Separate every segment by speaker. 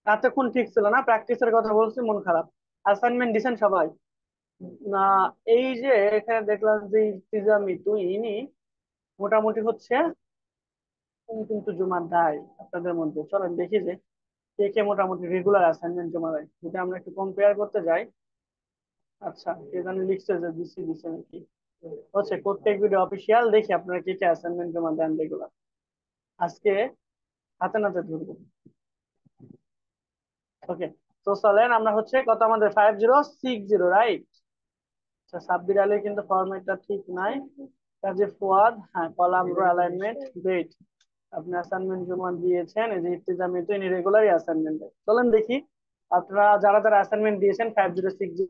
Speaker 1: এতক্ষণ ঠিক ছিল না, প্র্যাকটিসের কথা বলছি, মন খারাপ। অ্যাসাইনমেন্ট দিছেন সবাই? না, এই যে এখানে দেখলাম যে ইস্তিজা মিতু ইনি মোটামুটি হচ্ছে কিন্তু জমা দেয় আপনাদের মধ্যে। চলেন দেখি যে কে কে মোটামুটি রেগুলার অ্যাসাইনমেন্ট জমা দেয়, যদি আমরা একটু কম্পেয়ার করতে যাই। আচ্ছা, কে জানি লিখছে যে দিছি দিছে নাকি, হচ্ছে প্রত্যেক ভিডিও অফিসিয়াল। দেখি আপনারা কে কে অ্যাসাইনমেন্ট জমা দেন রেগুলার আজকে, হাতে নাতে ধরবো। ওকে, তো চলেন আমরা হচ্ছে কত, আমাদের 5060, রাইট? আচ্ছা, সাব্বির আলী কিন্তু ফরম্যাটটা ঠিক নাই। কাজে ফুয়াদ, হ্যাঁ, কলাম রো অ্যালাইনমেন্ট, গ্রেট। আপনি অ্যাসাইনমেন্ট জমা দিয়েছেন, এই যে ইর্তিজা মিতু ইনি রেগুলারই অ্যাসাইনমেন্ট দেয়। চলেন দেখি আপনারা যারা যারা অ্যাসাইনমেন্ট দিয়েছেন 5060।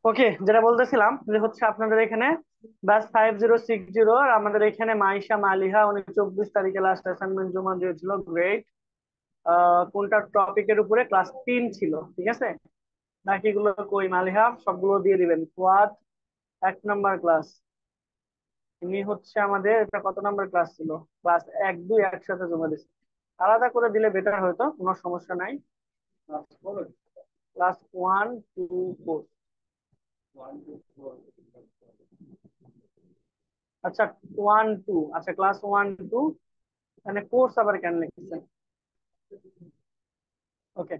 Speaker 1: ওকে, যেটা বলতেছিলাম যে হচ্ছে আপনাদের এখানে ব্যাস 5060, আর আমাদের এখানে মাইশা মালিহা উনি 24 তারিখে লাস্ট অ্যাসাইনমেন্ট জমা দিয়েছিল, গ্রেট। কোনটা টপিকের উপরে? ক্লাস 3 ছিল, ঠিক আছে। বাকিগুলো কই মালিহা, সবগুলো দিয়ে দিবেন। কোয়াড 1 নাম্বার ক্লাস, ইনি হচ্ছে আমাদের, এটা কত নাম্বার ক্লাস ছিল? ক্লাস 1 2 একসাথে জমা দিচ্ছে। আলাদা করে দিলে বেটার হয়তো, কোনো সমস্যা নাই। ক্লাস 1 2 4। আচ্ছা, 1 2, আচ্ছা ক্লাস 1 2, মানে কোর্স আবার কেন লিখেছেন? ওকে,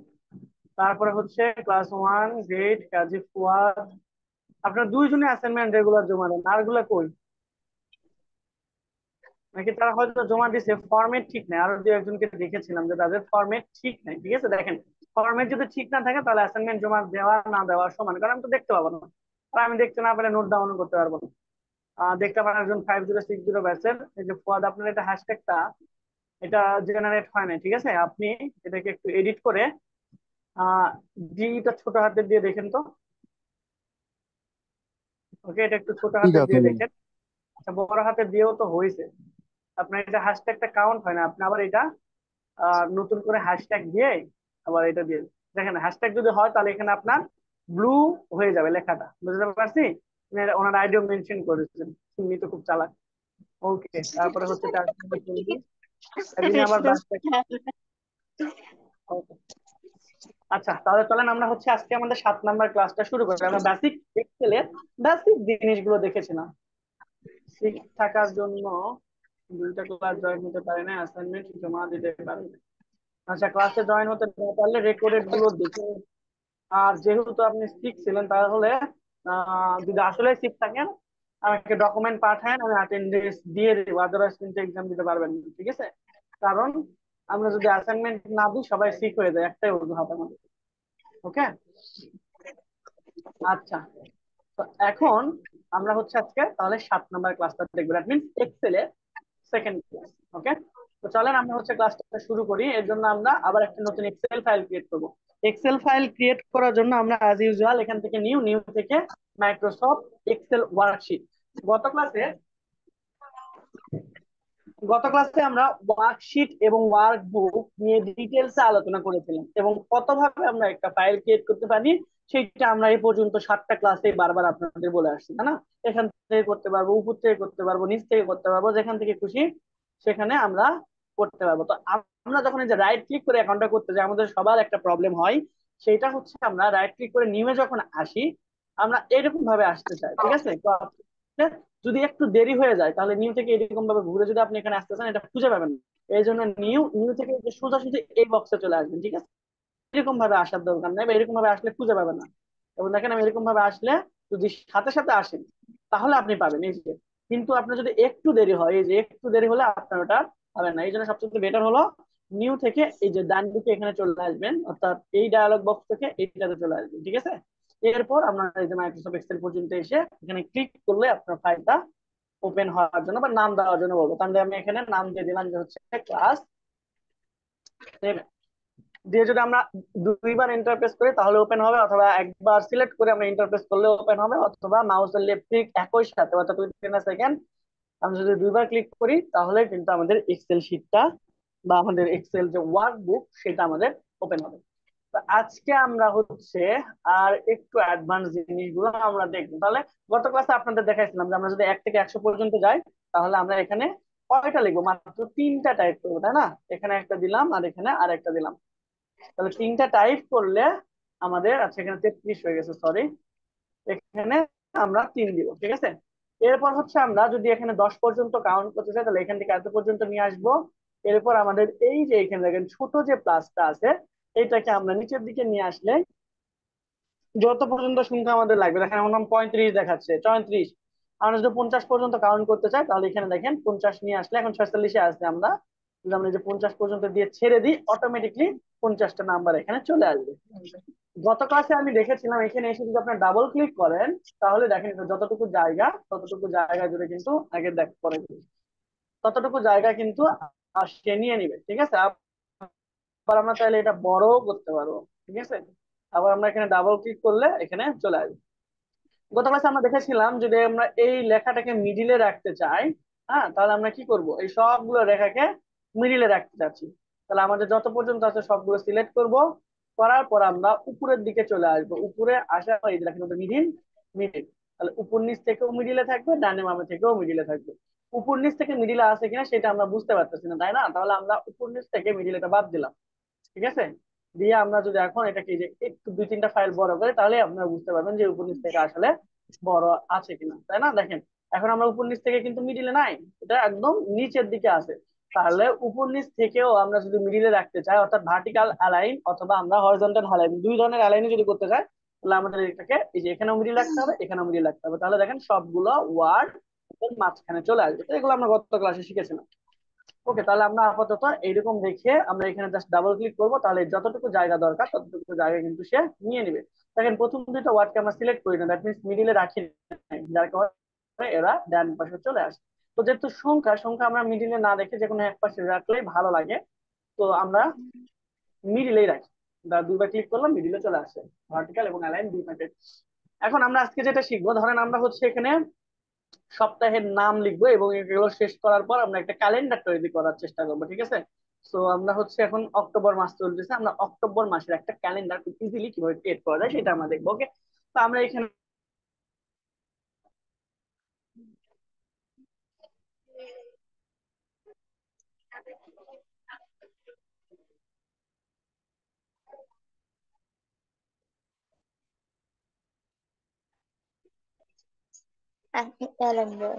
Speaker 1: তারপরে হচ্ছে ক্লাস 1 গ্রেড কাজী ফুয়াদ। আপনার দুইজনে অ্যাসাইনমেন্ট রেগুলার জমা দেন, আর গুলা কই? নাকি তারা হয়তো জমা দিছে, ফরম্যাট ঠিক নাই? আরো দু একজনকে দেখেছিলাম যে তাদের ফরম্যাট ঠিক নাই। ঠিক আছে, দেখেন, ফরম্যাট যদি ঠিক না থাকে তাহলে অ্যাসাইনমেন্ট জমা দেওয়া না দেওয়া সমান, কারণ আমি তো দেখতে পাবো না। আর আমি দেখতে না পেলে নোট ডাউন করতে পারবো না। দেখতে পারেন একজন 5060 ব্যাচের, এই যে ফুয়াদ, আপনার এটা হ্যাশট্যাগটা এটা জেনারেট হয় না, ঠিক আছে। আপনি এটাকে একটু এডিট করে আহ ডিটা ছোট হাতের দিয়ে দেখেন তো। ওকে, এটা একটু ছোট
Speaker 2: ঠিক
Speaker 1: হাতের
Speaker 2: আছে
Speaker 1: দিয়ে
Speaker 2: ভাই।
Speaker 1: দেখেন। আচ্ছা, বড় হাতের দিয়েও তো হয়েছে। আপনার এটা হ্যাশট্যাগটা কাউন্ট হয় না, আপনি আবার এটা নতুন করে হ্যাশট্যাগ দিয়ে আবার এটা দিয়ে দেখেন। হ্যাশট্যাগ যদি হয় তাহলে এখানে আপনার ব্লু হয়ে যাবে লেখাটা, বুঝতে পারছি। ওনার আইডিও মেনশন করেছেন, তিনি তো খুব চালাক। ওকে, তারপরে হচ্ছে 4 চল্লিশ, একদিনে আবার Okay. আচ্ছা, তাহলে চলেন আমরা হচ্ছে আজকে আমাদের 7 নাম্বার ক্লাসটা শুরু করি। আমরা বেসিক এক্সেলের বেসিক জিনিসগুলো দেখেছিলাম। ঠিক থাকার জন্য 2টা ক্লাস জয়েন হতে পারে না, অ্যাসাইনমেন্ট জমা দিতে পারে না। আচ্ছা, ক্লাসে জয়েন হতে না পারলে রেকর্ডেড গুলো দেখে। আর যেহেতু আপনি সিক ছিলেন তাহলে যদি আসলে সিক থাকেন আমাকে ডকুমেন্ট পাঠান, আমি অ্যাটেন্ডেন্স দিয়ে দেবো, আদারওয়াইজ কিন্তু এক্সাম দিতে পারবেন না, ঠিক আছে। কারণ আমরা যদি অ্যাসাইনমেন্ট না দিই সবাই সিক হয়ে যায়, একটাই অজুহাত আমাদের। ওকে, আচ্ছা। তো এখন আমরা হচ্ছে আজকে তাহলে 7 নাম্বার ক্লাসটা দেখবো, দ্যাট মিনস এক্সেলের সেকেন্ড ক্লাস। ওকে, তো চলেন আমরা হচ্ছে ক্লাসটা শুরু করি। এর জন্য আমরা আবার একটা নতুন এক্সেল ফাইল ক্রিয়েট করব। এক্সেল ফাইল ক্রিয়েট করার জন্য আমরা অ্যাজ ইউজুয়াল এখান থেকে নিউ নিউ থেকে মাইক্রোসফট এক্সেল ওয়ার্কশিট। গত ক্লাসে গত ক্লাসে আমরা ওয়ার্কশিট এবং ওয়ার্কবুক নিয়ে ডিটেলসে আলোচনা করেছিলাম, এবং কতভাবে আমরা একটা ফাইল ক্রিয়েট করতে পারি সেটা আমরা এই পর্যন্ত 7টা ক্লাসে বারবার আপনাদের বলে আসছি, তাই না? এখান থেকে করতে পারবো, উপর থেকে করতে পারবো, নিচ থেকে করতে পারবো, যেখান থেকে খুশি সেখানে আমরা করতে পারবো। তো আমরা যখন এই যে রাইট ক্লিক করে অ্যাকাউন্টটা করতে যাই, আমাদের সবার একটা প্রবলেম হয়। সেটা হচ্ছে আমরা রাইট ক্লিক করে নিউয়ে যখন আসি, আমরা এরকম ভাবে আসতে চাই, ঠিক আছে। তো যদি একটু দেরি হয়ে যায় তাহলে নিউ থেকে এরকম ভাবে ঘুরে যদি আপনি এখানে আসতে চান এটা খুঁজে পাবেন না। এই জন্য নিউ নিউ থেকে যে সোজাসুজি এই বক্সে চলে আসবেন, ঠিক আছে। এরকম ভাবে আসার দরকার নাই, বা এরকম ভাবে আসলে খুঁজে পাবেন না। এবং দেখেন, আমি এরকম ভাবে আসলে যদি সাথে সাথে আসেন তাহলে আপনি পাবেন, এই যে। কিন্তু আপনার যদি একটু দেরি হয়, এই যে একটু দেরি হলে আপনার ওটা পাবেন না। এই জন্য সবচেয়ে বেটার হলো নিউ থেকে এই যে ডান দিকে এখানে চলে আসবেন, অর্থাৎ এই ডায়ালগ বক্স থেকে এইটাতে চলে আসবেন, ঠিক আছে। এরপর আপনার এই যে মাইক্রোসফট এক্সেল পর্যন্ত এসে এখানে ক্লিক করলে আপনার ফাইলটা ওপেন হওয়ার জন্য বা নাম দেওয়ার জন্য বলবো, তাহলে আমি এখানে নাম দিয়ে দিলাম যে হচ্ছে ক্লাস দিয়ে যদি আমরা দুইবার ইন্টারপ্রেস করি তাহলে ওপেন হবে, অথবা একবার সিলেক্ট করে আমরা ইন্টারপ্রেস করলে ওপেন হবে, অথবা মাউসের লেফট ক্লিক একই সাথে অর্থাৎ উইথিন আ সেকেন্ড আমরা যদি দুইবার ক্লিক করি তাহলে কিন্তু আমাদের এক্সেল শিটটা বা আমাদের এক্সেল যে ওয়ার্কবুক সেটা আমাদের ওপেন হবে। তো আজকে আমরা হচ্ছে আর একটু অ্যাডভান্স জিনিসগুলো আমরা দেখবো। তাহলে গত ক্লাসে আপনাদের দেখাইছিলাম যে আমরা যদি 1 থেকে 100 পর্যন্ত যাই তাহলে আমরা এখানে কয়টা লিখবো, মাত্র তিনটা টাইপ করবো, তাই না? এখানে একটা দিলাম আর এখানে আর একটা দিলাম। তাহলে তিনটা টাইপ করলে আমাদের, আচ্ছা এখানে 33 হয়ে গেছে, সরি, এখানে আমরা 3 দিব, ঠিক আছে। এরপর হচ্ছে আমরা যদি এখানে 10 পর্যন্ত কাউন্ট করতে চাই তাহলে এখান থেকে এত পর্যন্ত নিয়ে আসবো। এরপর আমাদের এই যে এখানে দেখেন ছোট যে প্লাসটা আছে এটাকে আমরা নিচের দিকে নিয়ে আসলে যত পর্যন্ত সংখ্যা আমাদের লাগবে, দেখেন আমার নাম 35 দেখাচ্ছে, 34। আমরা যদি 50 পর্যন্ত কাউন্ট করতে চাই তাহলে এখানে দেখেন 50 নিয়ে আসলে, এখন 46-এ আসছে, আমরা যদি আমরা এই যে 50 পর্যন্ত দিয়ে ছেড়ে দিই অটোমেটিকলি 50টা নাম্বার এখানে চলে আসবে। গত ক্লাসে আমি দেখেছিলাম এখানে এসে যদি আপনার ডাবল ক্লিক করেন তাহলে দেখেন এটা যতটুকু জায়গা ততটুকু জায়গা জুড়ে কিন্তু আগে দেখ করে ততটুকু জায়গা কিন্তু সে নিয়ে নিবে, ঠিক আছে। আবার আমরা চাইলে এটা বড় করতে পারবো, ঠিক আছে। আবার আমরা এখানে ডাবল ক্লিক করলে এখানে চলে আসবে। গত ক্লাসে আমরা দেখেছিলাম যদি আমরা এই লেখাটাকে মিডিলে রাখতে চাই, হ্যাঁ, তাহলে আমরা কি করব, এই সবগুলো রেখাকে মিডিলে রাখতে চাচ্ছি। তাহলে আমাদের যত পর্যন্ত আছে সবগুলো সিলেক্ট করব, করার পর আমরা উপরের দিকে চলে আসবো। উপরে আসার পর এই যে দেখেন মিডিল, মিডিল, তাহলে উপর নিচ থেকেও মিডিলে থাকবে, ডানে বামে থেকেও মিডিলে থাকবে। উপর নিচ থেকে মিডিলে আছে কিনা সেটা আমরা বুঝতে পারতেছি না, তাই না? তাহলে আমরা উপর নিচ থেকে মিডিলটা বাদ দিলাম, ঠিক আছে। দিয়ে আমরা যদি এখন এটাকে যে একটু 2-3টা ফাইল বড় করে তাহলে আপনারা বুঝতে পারবেন যে উপর নিচ থেকে আসলে বড় আছে কিনা, তাই না? দেখেন এখন আমরা উপর নিচ থেকে কিন্তু মিডিলে নাই, এটা একদম নিচের দিকে আছে। তাহলে উপর নিচ থেকেও আমরা যদি মিডিলে রাখতে চাই অর্থাৎ ভার্টিক্যাল অ্যালাইন অথবা আমরা হরিজন্টাল অ্যালাইন, দুই ধরনের অ্যালাইনে যদি করতে চাই তাহলে আমাদের এটাকে এই যে এখানেও মিডিল রাখতে হবে, এখানেও মিডিল রাখতে হবে। তাহলে দেখেন সবগুলো ওয়ার্ড মাঝখানে চলে আসবে। তো এগুলো আমরা গত ক্লাসে শিখেছিলাম। ওকে, তাহলে আমরা আপাতত এইরকম দেখে আমরা এখানে জাস্ট ডাবল ক্লিক করবো, তাহলে যতটুকু জায়গা দরকার ততটুকু জায়গা কিন্তু সে নিয়ে নিবে। দেখেন প্রথম দুটো ওয়ার্ডকে আমরা সিলেক্ট করি না, দ্যাট মিনস মিডিলে রাখি নাই, যার কারণে এরা ডান পাশে চলে আসে। তো যেহেতু সংখ্যা সংখ্যা আমরা মিডিলে না রেখে যে কোনো এক পাশে রাখলেই ভালো লাগে, তো আমরা মিডিলেই রাখি। দুইবার ক্লিক করলাম মিডিলে চলে আসে, ভার্টিক্যাল এবং অ্যালাইন দুই পাশে। এখন আমরা আজকে যেটা শিখবো, ধরেন আমরা হচ্ছে এখানে সপ্তাহের নাম লিখবো এবং এগুলো শেষ করার পর আমরা একটা ক্যালেন্ডার তৈরি করার চেষ্টা করবো, ঠিক আছে। তো আমরা হচ্ছে এখন অক্টোবর মাস চলতেছে, আমরা অক্টোবর মাসের একটা ক্যালেন্ডার খুব ইজিলি কিভাবে ক্রিয়েট করা যায় সেটা আমরা দেখবো। ওকে, তো আমরা এখানে
Speaker 2: Calendar.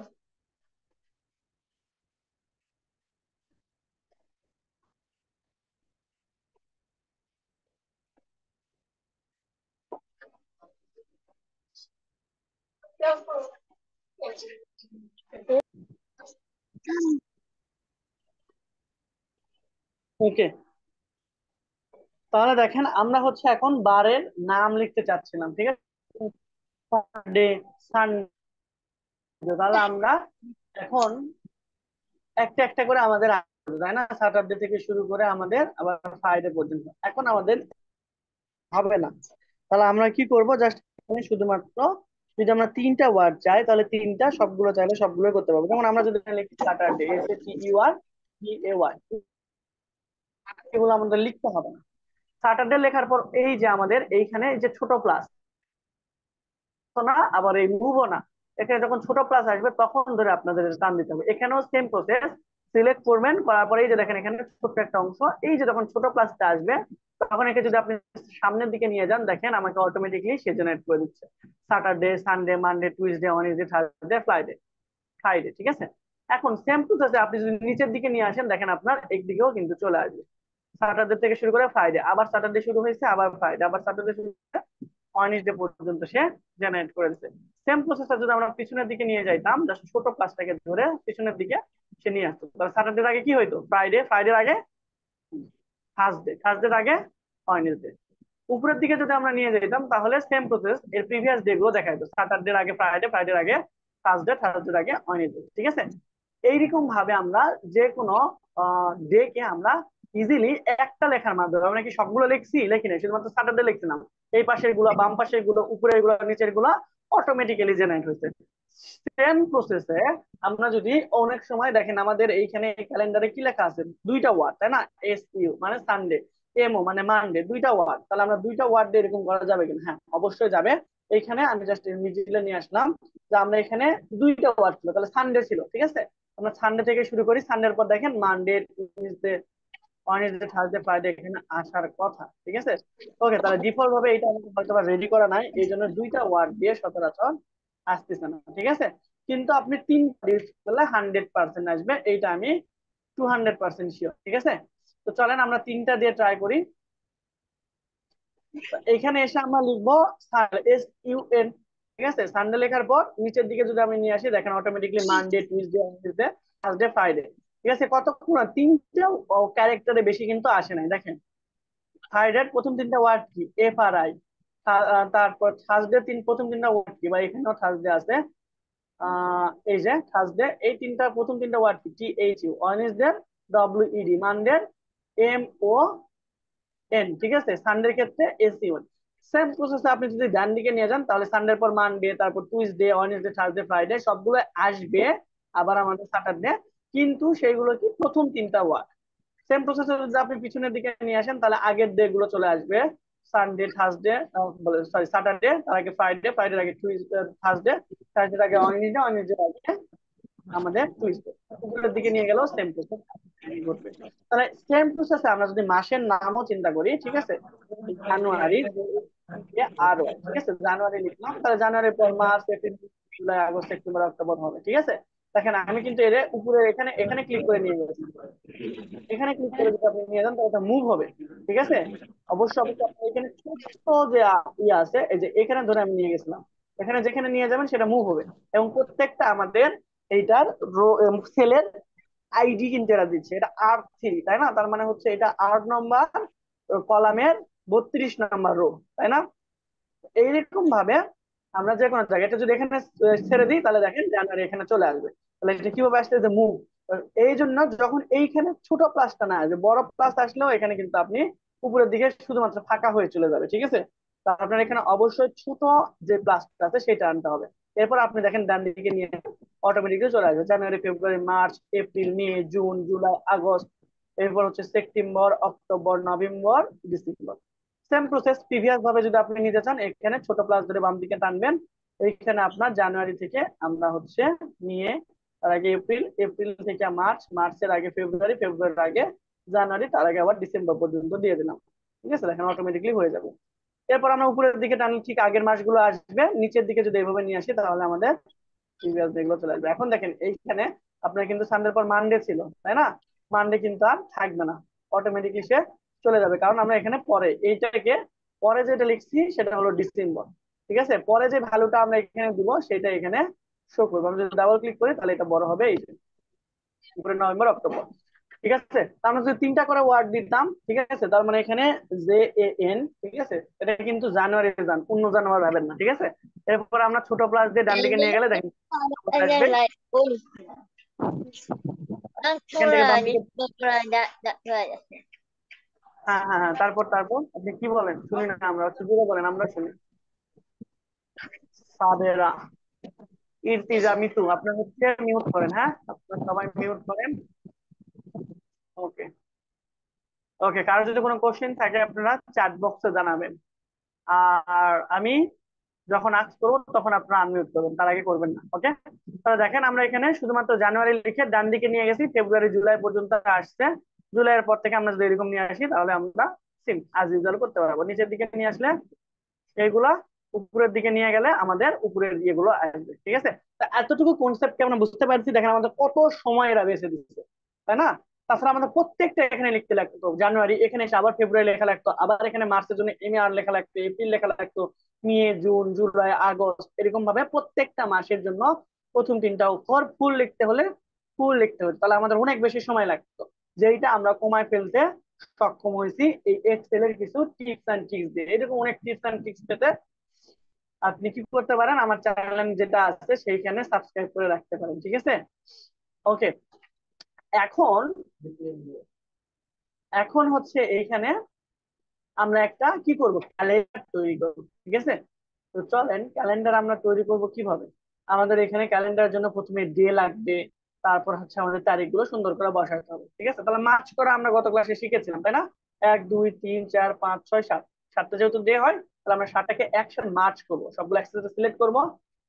Speaker 1: ওকে, তাহলে দেখেন আমরা হচ্ছে এখন বারের নাম লিখতে চাচ্ছিলাম, ঠিক আছে। সানডে, সানডে, তাহলে আমরা এখন একটা একটা করে আমাদের আসবে, তাই না? স্যাটারডে থেকে শুরু করে আমাদের আবার ফ্রাইডে পর্যন্ত এখন আমাদের হবে না। তাহলে আমরা কি করব, জাস্ট শুধুমাত্র যদি আমরা তিনটা ওয়ার্ড চাই তাহলে তিনটা, সবগুলো চাইলে সবগুলো করতে পারবো। যেমন আমরা যদি লিখি স্যাটারডে, SATURDAY, এগুলো আমাদের লিখতে হবে না। স্যাটারডে লেখার পর এই যে আমাদের এইখানে এই যে ছোট প্লাস না, আবার এই মুভও না, এখানে যখন ছোট প্লাস আসবে তখন ধরে আপনাদের টান দিতে হবে। এখানেও সেম প্রসেস, সিলেক্ট করবেন, করার পরে এই যে দেখেন এখানে ছোট্ট একটা অংশ, এই যে যখন ছোট প্লাসটা আসবে তখন একে যদি আপনি সামনের দিকে নিয়ে যান দেখেন আমাকে অটোমেটিকলি সে জেনারেট করে দিচ্ছে Saturday, Sunday, Monday, Tuesday, Wednesday, Thursday, Friday, Friday, ঠিক আছে। এখন সেম প্রসেসে আপনি যদি নিচের দিকে নিয়ে আসেন দেখেন আপনার একদিকেও কিন্তু চলে আসবে। স্যাটারডে থেকে শুরু করে ফ্রাইডে, আবার স্যাটারডে শুরু হয়েছে, আবার ফ্রাইডে, আবার স্যাটারডে শুরু করে ওয়েডনেসডে পর্যন্ত সে জেনারেট করে দিচ্ছে। সেম প্রসেসটা যদি আমরা পিছনের দিকে নিয়ে যাইতাম, জাস্ট ছোট ক্লাসটাকে ধরে পিছনের দিকে সে নিয়ে আসতো, তাহলে স্যাটারডের আগে কি হইতো ফ্রাইডে, ফ্রাইডের আগে থার্সডে, থার্সডের আগে ওয়েডনেসডে। উপরের দিকে যদি আমরা নিয়ে যেতাম তাহলে সেম প্রসেস, এর প্রিভিয়াস ডে গুলো দেখা যেত, স্যাটারডের আগে ফ্রাইডে, ফ্রাইডের আগে থার্সডে, থার্সডের আগে ওয়েডনেসডে, ঠিক আছে। এইরকম ভাবে আমরা যে কোনো ডে কে আমরা ইজিলি একটা লেখার মাধ্যমে, আমরা কি সবগুলো লিখছি? লিখি নাই, শুধুমাত্র স্যাটারডে লিখছিলাম। এই পাশের গুলা, বাম পাশের গুলো, উপরের গুলা, নিচের গুলা অটোমেটিক্যালি জেনারেট হয়েছে। সেম প্রসেসে আমরা যদি অনেক সময় দেখেন আমাদের এইখানে ক্যালেন্ডারে কি লেখা আছে, দুইটা ওয়ার্ড, তাই না? SU মানে সানডে, MO মানে মানডে, দুইটা ওয়ার্ড। তাহলে আমরা দুইটা ওয়ার্ড দিয়ে এরকম করা যাবে কিনা? হ্যাঁ, অবশ্যই যাবে। এইখানে আমি জাস্ট মিডিলে নিয়ে আসলাম যে আমরা এখানে দুইটা ওয়ার্ড ছিল, তাহলে সানডে ছিল, ঠিক আছে। আমরা সানডে থেকে শুরু করি, সানডের পর দেখেন Monday, Tuesday, Wednesday, Thursday, Friday এখানে আসার কথা, ঠিক আছে। ওকে, তাহলে ডিফল্ট ভাবে এটা আমাদের হয়তো রেডি করা নাই, এই জন্য দুইটা ওয়ার্ড দিয়ে সচরাচর আসতেছে না, ঠিক আছে। কিন্তু আপনি তিনটা ইউজ করলে 100% আসবে, এইটা আমি 200% শিওর, ঠিক আছে। তো চলেন আমরা তিনটা দিয়ে ট্রাই করি। এখানে এসে আমরা লিখবো SUN, ঠিক আছে। সানডে লেখার পর নিচের দিকে যদি আমি নিয়ে আসি, দেখেন automatically Monday, Tuesday, Wednesday, Thursday, Friday, ঠিক আছে। কতক্ষণ? তিনটা ক্যারেক্টারে বেশি কিন্তু আসে নাই, দেখেন। ফ্রাইডের প্রথম তিনটা ওয়ার্ড কি? FRI। তারপর থার্সডে প্রথম তিনটা ওয়ার্ড কি? বা এখানেও থার্সডে আছে। এই যে থার্সডে, এই তিনটা প্রথম তিনটা ওয়ার্ড কি? THU। Wednesday WED। Monday MON, ঠিক আছে। সানডের ক্ষেত্রে SCON। সেম প্রসেসে আপনি যদি ডান দিকে নিয়ে যান, তাহলে সানডের পর মানডে, তারপর টুইসডে, ওয়েডনেসডে, থার্সডে, ফ্রাইডে সবগুলো আসবে। আবার আমাদের স্যাটারডে, কিন্তু সেইগুলো কি? প্রথম তিনটা ওয়ার্ড। সেম প্রসেসে যদি আপনি পিছনের দিকে নিয়ে আসেন, তাহলে আগের ডে গুলো চলে আসবে। সানডে, থার্সডে, সরি স্যাটারডে, তার আগে ফ্রাইডে, ফ্রাইডের আগে টুইসডে, থার্সডে, থার্সডের আগে ওয়েডনেসডে, ওয়েডনেসডের আগে আমাদের টুইসডে। উপরের দিকে নিয়ে গেলেও সেম প্রসেস ঘটবে। তাহলে সেম প্রসেসে আমরা যদি মাসের নামও চিন্তা করি, ঠিক আছে। জানুয়ারি, আরো, ঠিক আছে। জানুয়ারি লিখলাম, তাহলে জানুয়ারির পর March, April, July, August, September, October হবে, ঠিক আছে। দেখেন আমি কিন্তু এর উপরে এখানে এখানে ক্লিক করে নিয়ে গেছি। এখানে ক্লিক করে যদি আপনি নিয়ে যান, তাহলে এটা মুভ হবে, ঠিক আছে। অবশ্যই অবশ্যই আপনার এখানে ছোট্ট যে ইয়ে আছে, এই যে এখানে ধরে আমি নিয়ে গেছিলাম, এখানে যেখানে নিয়ে যাবেন সেটা মুভ হবে। এবং প্রত্যেকটা আমাদের এইটার সেলের আইডি কিন্তু এরা দিচ্ছে, এটা R3, তাই না? তার মানে হচ্ছে এটা 8 নম্বর কলামের 32 নম্বর রো, তাই না? এইরকম ভাবে আমরা যে কোনো জায়গায়, এটা যদি এখানে ছেড়ে দিই, তাহলে দেখেন জানুয়ারি এখানে চলে আসবে। তাহলে এটা কিভাবে আসছে? যে মুভ। এই জন্য যখন এইখানে ছোট প্লাসটা না আসবে, বড় প্লাস আসলেও এখানে কিন্তু আপনি উপরের দিকে শুধুমাত্র ফাঁকা হয়ে চলে যাবে, ঠিক আছে। তা আপনার এখানে অবশ্যই ছোট যে প্লাসটা আছে সেটা আনতে হবে। এরপর আপনি দেখেন ডান দিকে নিয়ে অটোমেটিক্যালি চলে আসবে জানুয়ারি, ফেব্রুয়ারি, মার্চ, এপ্রিল, মে, জুন, জুলাই, আগস্ট, এরপর হচ্ছে September, October, November, December. Same process previous ভাবে যদি আপনি নিতে চান, এখানে ছোট প্লাস ধরে বাম দিকে টানবেন। এইখানে আপনার জানুয়ারি থেকে আমরা হচ্ছে নিয়ে, তার আগে এপ্রিল, এপ্রিল থেকে মার্চ, মার্চের আগে ফেব্রুয়ারি, ফেব্রুয়ারির আগে জানুয়ারি, তার আগে আবার ডিসেম্বর পর্যন্ত দিয়ে দিলাম, ঠিক আছে। দেখেন অটোমেটিকলি হয়ে যাবে। এরপর আমরা উপরের দিকে টানলে ঠিক আগের মাসগুলো আসবে, নিচের দিকে যদি এইভাবে নিয়ে আসি, তাহলে আমাদের প্রিভিয়াস যেগুলো চলে আসবে। এখন দেখেন এইখানে আপনার কিন্তু সানডের পর মানডে ছিল, তাই না? মানডে কিন্তু আর থাকবে না, অটোমেটিকলি সে চলে যাবে, কারণ আমরা এখানে পরে এইটাকে, পরে যেটা লিখছি সেটা হলো ডিসেম্বর, ঠিক আছে। পরে যে ভ্যালুটা আমরা এখানে দিব সেটা এখানে শো করবো। আমরা যদি ডাবল ক্লিক করি, তাহলে এটা বড় হবে, এই যে উপরে নভেম্বর, অক্টোবর, ঠিক আছে। তার মানে যদি তিনটা করে ওয়ার্ড দিতাম, ঠিক আছে, তার মানে এখানে JAN, ঠিক আছে, এটা কিন্তু জানুয়ারি জান, অন্য জানুয়ারি ভাবেন না, ঠিক আছে। এরপর আমরা ছোট প্লাস দিয়ে ডান দিকে নিয়ে গেলে দেখেন
Speaker 2: And
Speaker 1: আসবে।
Speaker 2: then like, oh,
Speaker 1: এখান থেকে বাম
Speaker 2: Angkora,
Speaker 1: দিকে,
Speaker 2: that right.
Speaker 1: হ্যাঁ হ্যাঁ হ্যাঁ, তারপর তারপর আপনি কি বলেন শুনি না, আমরা হচ্ছে জুড়ে বলেন, আমরা শুনি। সাবেরা, ইরতিজা, মিতু, আপনার হচ্ছে মিউট করেন, হ্যাঁ আপনার সবাই মিউট করেন। ওকে, ওকে, কারো যদি কোনো কোশ্চেন থাকে আপনারা চ্যাট বক্সে জানাবেন। আর আমি যখন আস্ক করবো তখন আপনারা আনমিউট করবেন, তার আগে করবেন না, ওকে। তাহলে দেখেন আমরা এখানে শুধুমাত্র জানুয়ারি লিখে ডান দিকে নিয়ে গেছি, ফেব্রুয়ারি, জুলাই পর্যন্ত আসছে। জুলাইয়ের পর থেকে আমরা যদি এরকম নিয়ে আসি, তাহলে আমরা সিম অ্যাজ ইউজুয়াল করতে পারবো। নিচের দিকে নিয়ে আসলে এইগুলা, উপরের দিকে নিয়ে গেলে আমাদের উপরের ইয়েগুলো আসবে, ঠিক আছে। তা এতটুকু কনসেপ্টকে আমরা বুঝতে পারছি, দেখেন আমাদের কত সময় এরা বেঁচে দিচ্ছে, তাই না? তাছাড়া আমাদের প্রত্যেকটা এখানে লিখতে লাগতো, জানুয়ারি এখানে এসে আবার ফেব্রুয়ারি লেখা লাগতো, আবার এখানে মার্চের জন্য MAR লেখা লাগতো, এপ্রিল লেখা লাগতো, মে, জুন, জুলাই, আগস্ট, এরকম ভাবে প্রত্যেকটা মাসের জন্য প্রথম তিনটা অক্ষর ফুল লিখতে হলে ফুল লিখতে হতো, তাহলে আমাদের অনেক বেশি সময় লাগতো। যেটা আমরা কমায় ফেলতে সক্ষম হয়েছি এই এক্সেল এর কিছু টিপস এন্ড ট্রিক্স দিয়ে। এরকম অনেক টিপস এন্ড ট্রিক্স পেতে আপনি কি করতে পারেন, আমার চ্যানেল যেটা আছে সেইখানে সাবস্ক্রাইব করে রাখতে পারেন, ঠিক আছে। ওকে, এখন এখন হচ্ছে এইখানে আমরা একটা কি করব, ক্যালেন্ডার তৈরি করব, ঠিক আছে? তো চলেন ক্যালেন্ডার আমরা তৈরি করব কিভাবে। আমাদের এখানে ক্যালেন্ডারের জন্য প্রথমে ডে লাগবে, তারপর হচ্ছে আমাদের তারিখগুলো সুন্দর করে বসাতে হবে, ঠিক আছে? তাহলে মার্চ করা আমরা গত ক্লাসে শিখেছিলাম, তাই না? 1 2 3 4 5 6 7, সাতটা যেহেতু ডে হয়, তাহলে আমরা সাতটাকে একসাথে মার্চ করব, সবগুলো একসাথে সিলেক্ট করব।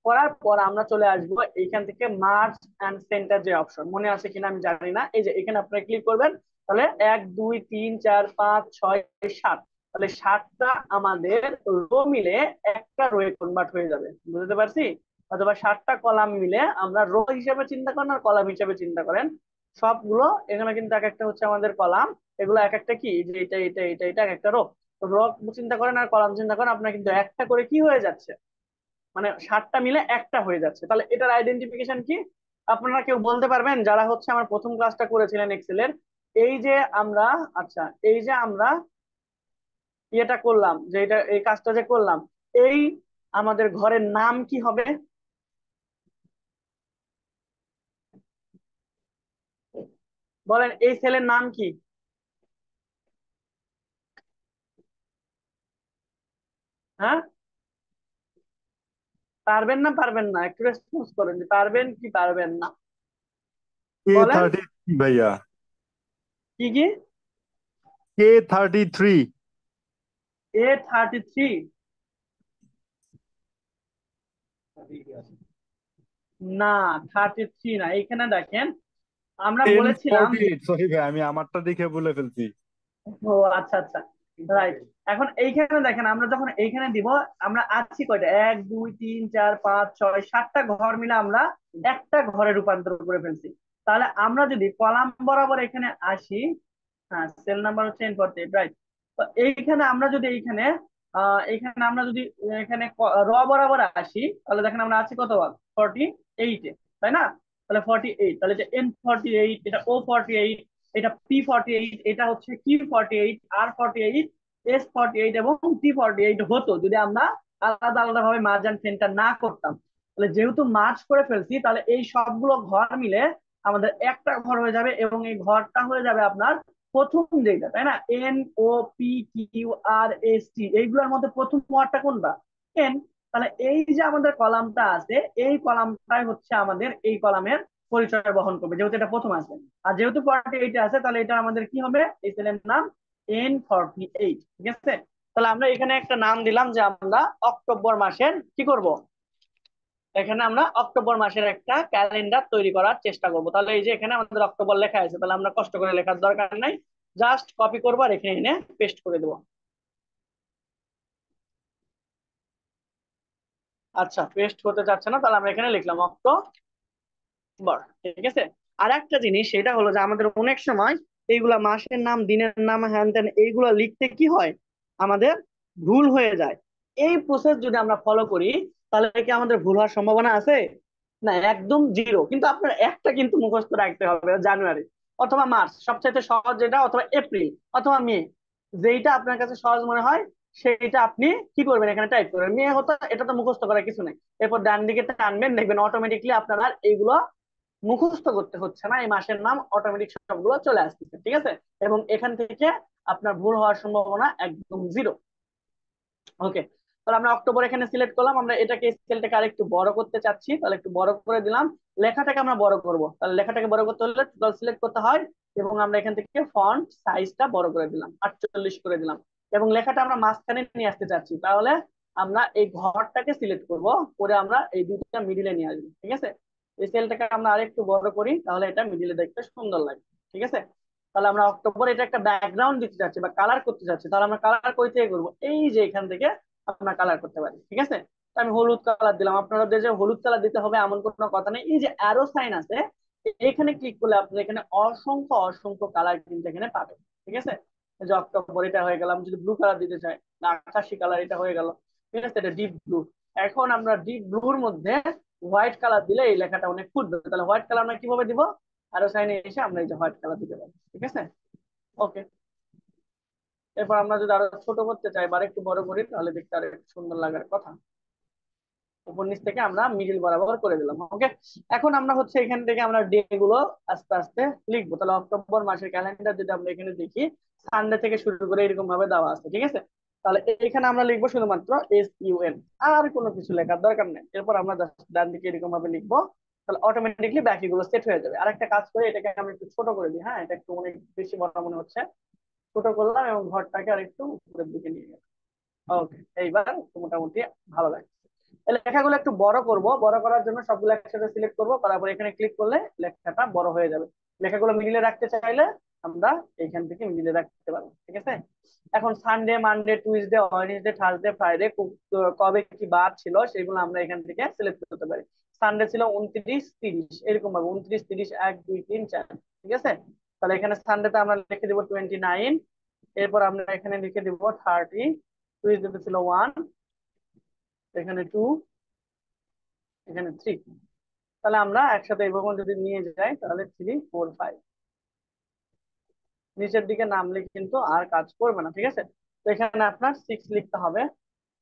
Speaker 1: করার পর আমরা চলে আসবো এইখান থেকে মার্চ অ্যান্ড সেন্টার যে অপশন, মনে আছে কিনা আমি জানি না, এই যে এখানে আপনারা ক্লিক করবেন। তাহলে 1 2 3 4 5 6 7, তাহলে সাতটা আমাদের রো মিলে একটা রোয়ে কনভার্ট হয়ে যাবে, বুঝতে পারছি? অথবা সাতটা কলাম মিলে আমরা রো হিসেবে চিন্তা করেন আর কলাম হিসেবে চিন্তা করেন, সবগুলো এখানে কিন্তু এক একটা হচ্ছে আমাদের কলাম। এগুলো এক একটা কি, যে এটা এটা এটা এটা এক একটা রো। তো রো চিন্তা করেন আর কলাম চিন্তা করেন, আপনার কিন্তু একটা করে কি হয়ে যাচ্ছে, মানে সাতটা মিলে একটা হয়ে যাচ্ছে। তাহলে এটার আইডেন্টিফিকেশন কি? আপনারা কেউ বলতে পারবেন যারা হচ্ছে আমার প্রথম ক্লাসটা করেছিলেন এক্সেলের? এই যে আমরা, আচ্ছা এই যে আমরা ইয়েটা করলাম, যে এটা এই কাজটা যে করলাম, এই আমাদের ঘরের নাম কি হবে? বলেন এই ছেলের নাম কি? হ্যাঁ, পারবেন না পারবেন না, একটু রেসপন্স করেন যে পারবেন কি পারবেন না। বলেন।
Speaker 3: K33 ভাইয়া।
Speaker 1: কি কি?
Speaker 3: K33।
Speaker 1: A33? না, 33 না, এইখানে দেখেন আমরা
Speaker 3: টেন
Speaker 1: বলেছিলাম
Speaker 3: ফর্টি
Speaker 1: যে,
Speaker 3: এইট সরি ভাই, আমি আমারটা দেখে বলে ফেলছি।
Speaker 1: ও আচ্ছা আচ্ছা, রাইট। এখন এইখানে দেখেন আমরা যখন এইখানে দিব, আমরা আছি কয়টা, 1 2 3 4 5 6 7টা ঘর মিলে আমরা একটা ঘরে রূপান্তর করে ফেলছি। তাহলে আমরা যদি কলাম বরাবর এখানে আসি, হ্যাঁ সেল নাম্বার হচ্ছে ইম্পর্টেন্ট, রাইট। তো এইখানে আমরা যদি এইখানে এইখানে আমরা যদি এখানে র বরাবর আসি, তাহলে দেখেন আমরা আছি কত, 48-এ, তাই না? তাহলে 48, তাহলে যে N48, এটা O48, এটা P48, এটা হচ্ছে Q48, R48, S48 এবং T48 হতো যদি আমরা আলাদা আলাদা ভাবে মার্জ এন্ড সেন্টার না করতাম। তাহলে যেহেতু মার্জ করে ফেলছি, তাহলে এই সবগুলো ঘর মিলে আমাদের একটা ঘর হয়ে যাবে, এবং এই ঘরটা হয়ে যাবে আপনার প্রথম যেটা, তাই না? NOPQRST, এইগুলোর মধ্যে প্রথম ওয়ার্ডটা কোনটা? এন। তাহলে এই যে আমাদের কলামটা আছে, এই কলামটাই হচ্ছে আমাদের এই কলামের পরিচয় বহন করবে, যেহেতু এটা প্রথম আছে। আর যেহেতু 48 আছে, তাহলে এটা আমাদের কি হবে, এই সেলের নাম N48, ঠিক আছে? তাহলে আমরা এখানে একটা নাম দিলাম যে আমরা অক্টোবর মাসের কি করব, এখানে আমরা অক্টোবর মাসের একটা ক্যালেন্ডার তৈরি করার চেষ্টা করব। তাহলে এই যে এখানে আমাদের অক্টোবর লেখা আছে, তাহলে আমরা কষ্ট করে লেখার দরকার নাই, জাস্ট কপি করবো আর এখানে এনে পেস্ট করে দেবো। আচ্ছা, পেস্ট হতে চাচ্ছে না, তাহলে আমরা এখানে লিখলাম অক্টোবর, ঠিক আছে? আর একটা জিনিস সেটা হলো যে আমাদের অনেক সময় এইগুলা মাসের নাম দিনের নাম হ্যান ত্যান এইগুলা লিখতে কি হয়, আমাদের ভুল হয়ে যায়। এই প্রসেস যদি আমরা ফলো করি, তাহলে কি আমাদের ভুল হওয়ার সম্ভাবনা আছে? না, একদম জিরো। কিন্তু আপনার একটা কিন্তু মুখস্থ রাখতে হবে, জানুয়ারি অথবা মার্চ সবচাইতে সহজ যেটা, অথবা এপ্রিল অথবা মে, যেইটা আপনার কাছে সহজ মনে হয় সেইটা আপনি কি করবেন, এখানে টাইপ করবেন। মে হতো, এটা তো মুখস্থ করার কিছু নেই। এরপর ডান দিকে টানবেন, দেখবেন অটোমেটিকলি আপনার আর এইগুলো মুখস্থ করতে হচ্ছে না, এই মাসের নাম অটোমেটিক সবগুলো চলে আসতেছে, ঠিক আছে? এবং এখান থেকে আপনার ভুল হওয়ার সম্ভাবনা একদম জিরো। ওকে, তাহলে আমরা অক্টোবর এখানে সিলেক্ট করলাম। আমরা এটাকে স্কেলটাকে আরেকটু বড় করতে চাচ্ছি, তাহলে একটু বড় করে দিলাম। লেখাটাকে আমরা বড় করব, তাহলে লেখাটাকে বড় করতে হলে টোটাল সিলেক্ট করতে হয়, এবং আমরা এখান থেকে ফন্ট সাইজটা বড় করে দিলাম, 48 করে দিলাম। এবং লেখাটা আমরা মাঝখানে নিয়ে আসতে চাচ্ছি, তাহলে আমরা এই ঘরটাকে সিলেক্ট করব, করে আমরা এই দুইটা মিডিলে নিয়ে আসবো, ঠিক আছে? এই সেলটাকে আমরা আরেকটু বড় করি, তাহলে এটা মিডিলে দেখতে সুন্দর লাগে, ঠিক আছে? তাহলে আমরা অক্টোবর এটা একটা ব্যাকগ্রাউন্ড দিতে চাচ্ছি বা কালার করতে চাচ্ছি, তাহলে আমরা কালার কই থেকে করবো, এই যে এখান থেকে আমরা কালার করতে পারি, ঠিক আছে? তো আমি হলুদ কালার দিলাম, আপনাদের যে হলুদ কালার দিতে হবে এমন কোনো কথা নেই। এই যে অ্যারো সাইন আছে, এখানে ক্লিক করলে আপনারা এখানে অসংখ্য অসংখ্য কালার কিন্তু এখানে পাবেন, ঠিক আছে? এই যে অক্টোবর এটা হয়ে গেল, আমি যদি ব্লু কালার দিতে চাই, আকাশি কালার এটা হয়ে গেল, ঠিক আছে? এটা ডিপ ব্লু। এখন আমরা ডিপ ব্লুর মধ্যে হোয়াইট কালার দিলে এই লেখাটা অনেক ফুটবে, তাহলে হোয়াইট কালার আমরা কিভাবে দিব, অ্যারো সাইনে এসে আমরা এই যে হোয়াইট কালার দিতে পারি, ঠিক আছে? ওকে, এরপর আমরা যদি আরো ছোট করতে চাই বা একটু বড় করি, তাহলে দেখতে আরো একটু সুন্দর লাগার কথা। উপর নিচ থেকে আমরা মিডিল বরাবর করে দিলাম। ওকে, এখন আমরা হচ্ছে এখান থেকে আমরা ডে গুলো আস্তে আস্তে লিখবো। তাহলে অক্টোবর মাসের ক্যালেন্ডার যদি আমরা এখানে দেখি, সানডে থেকে শুরু করে এরকম ভাবে দেওয়া আছে, ঠিক আছে। তাহলে এখানে আমরা লিখবো শুধুমাত্র SUN, আর কোনো কিছু লেখার দরকার নেই। এরপর আমরা just ডান দিকে এরকম ভাবে লিখবো, তাহলে অটোমেটিকলি বাকিগুলো সেট হয়ে যাবে। আরেকটা কাজ করে এটাকে আমরা একটু ছোট করে দিই, হ্যাঁ, এটা একটু অনেক বেশি বড় মনে হচ্ছে। ছোট করলাম এবং ঘরটাকে আর একটু উপরের দিকে নিয়ে গেলাম। ওকে, এইবার একটু মোটামুটি ভালো লাগছে। এই লেখাগুলো একটু বড় করব, বড় করার জন্য সবগুলো একসাথে সিলেক্ট করব, তারপর এখানে ক্লিক করলে লেখাটা বড় হয়ে যাবে। লেখাগুলো মিডিলে রাখতে চাইলে আমরা এখান থেকে মিডিলে রাখতে পারবো, ঠিক আছে। এখন Sunday, Monday, Tuesday, Wednesday, Thursday, Friday কবে কি বার ছিল সেগুলো আমরা এখান থেকে সিলেক্ট করতে পারি। সানডে ছিল 29, 30, এরকম ভাবে 29, 30, 1, 2, 3, 4, ঠিক আছে। তাহলে এখানে সানডেতে আমরা লিখে দিব 29, এরপর আমরা এখানে লিখে দিব 30, টুইসডেতে ছিল 1, এখানে 2, এখানে 3। তাহলে আমরা একসাথে এইভাবে যদি নিয়ে যাই তাহলে 3, 4, 5, নিচের দিকে নামলে কিন্তু আর কাজ করবে না, ঠিক আছে। তো এখানে আপনার 6 লিখতে হবে।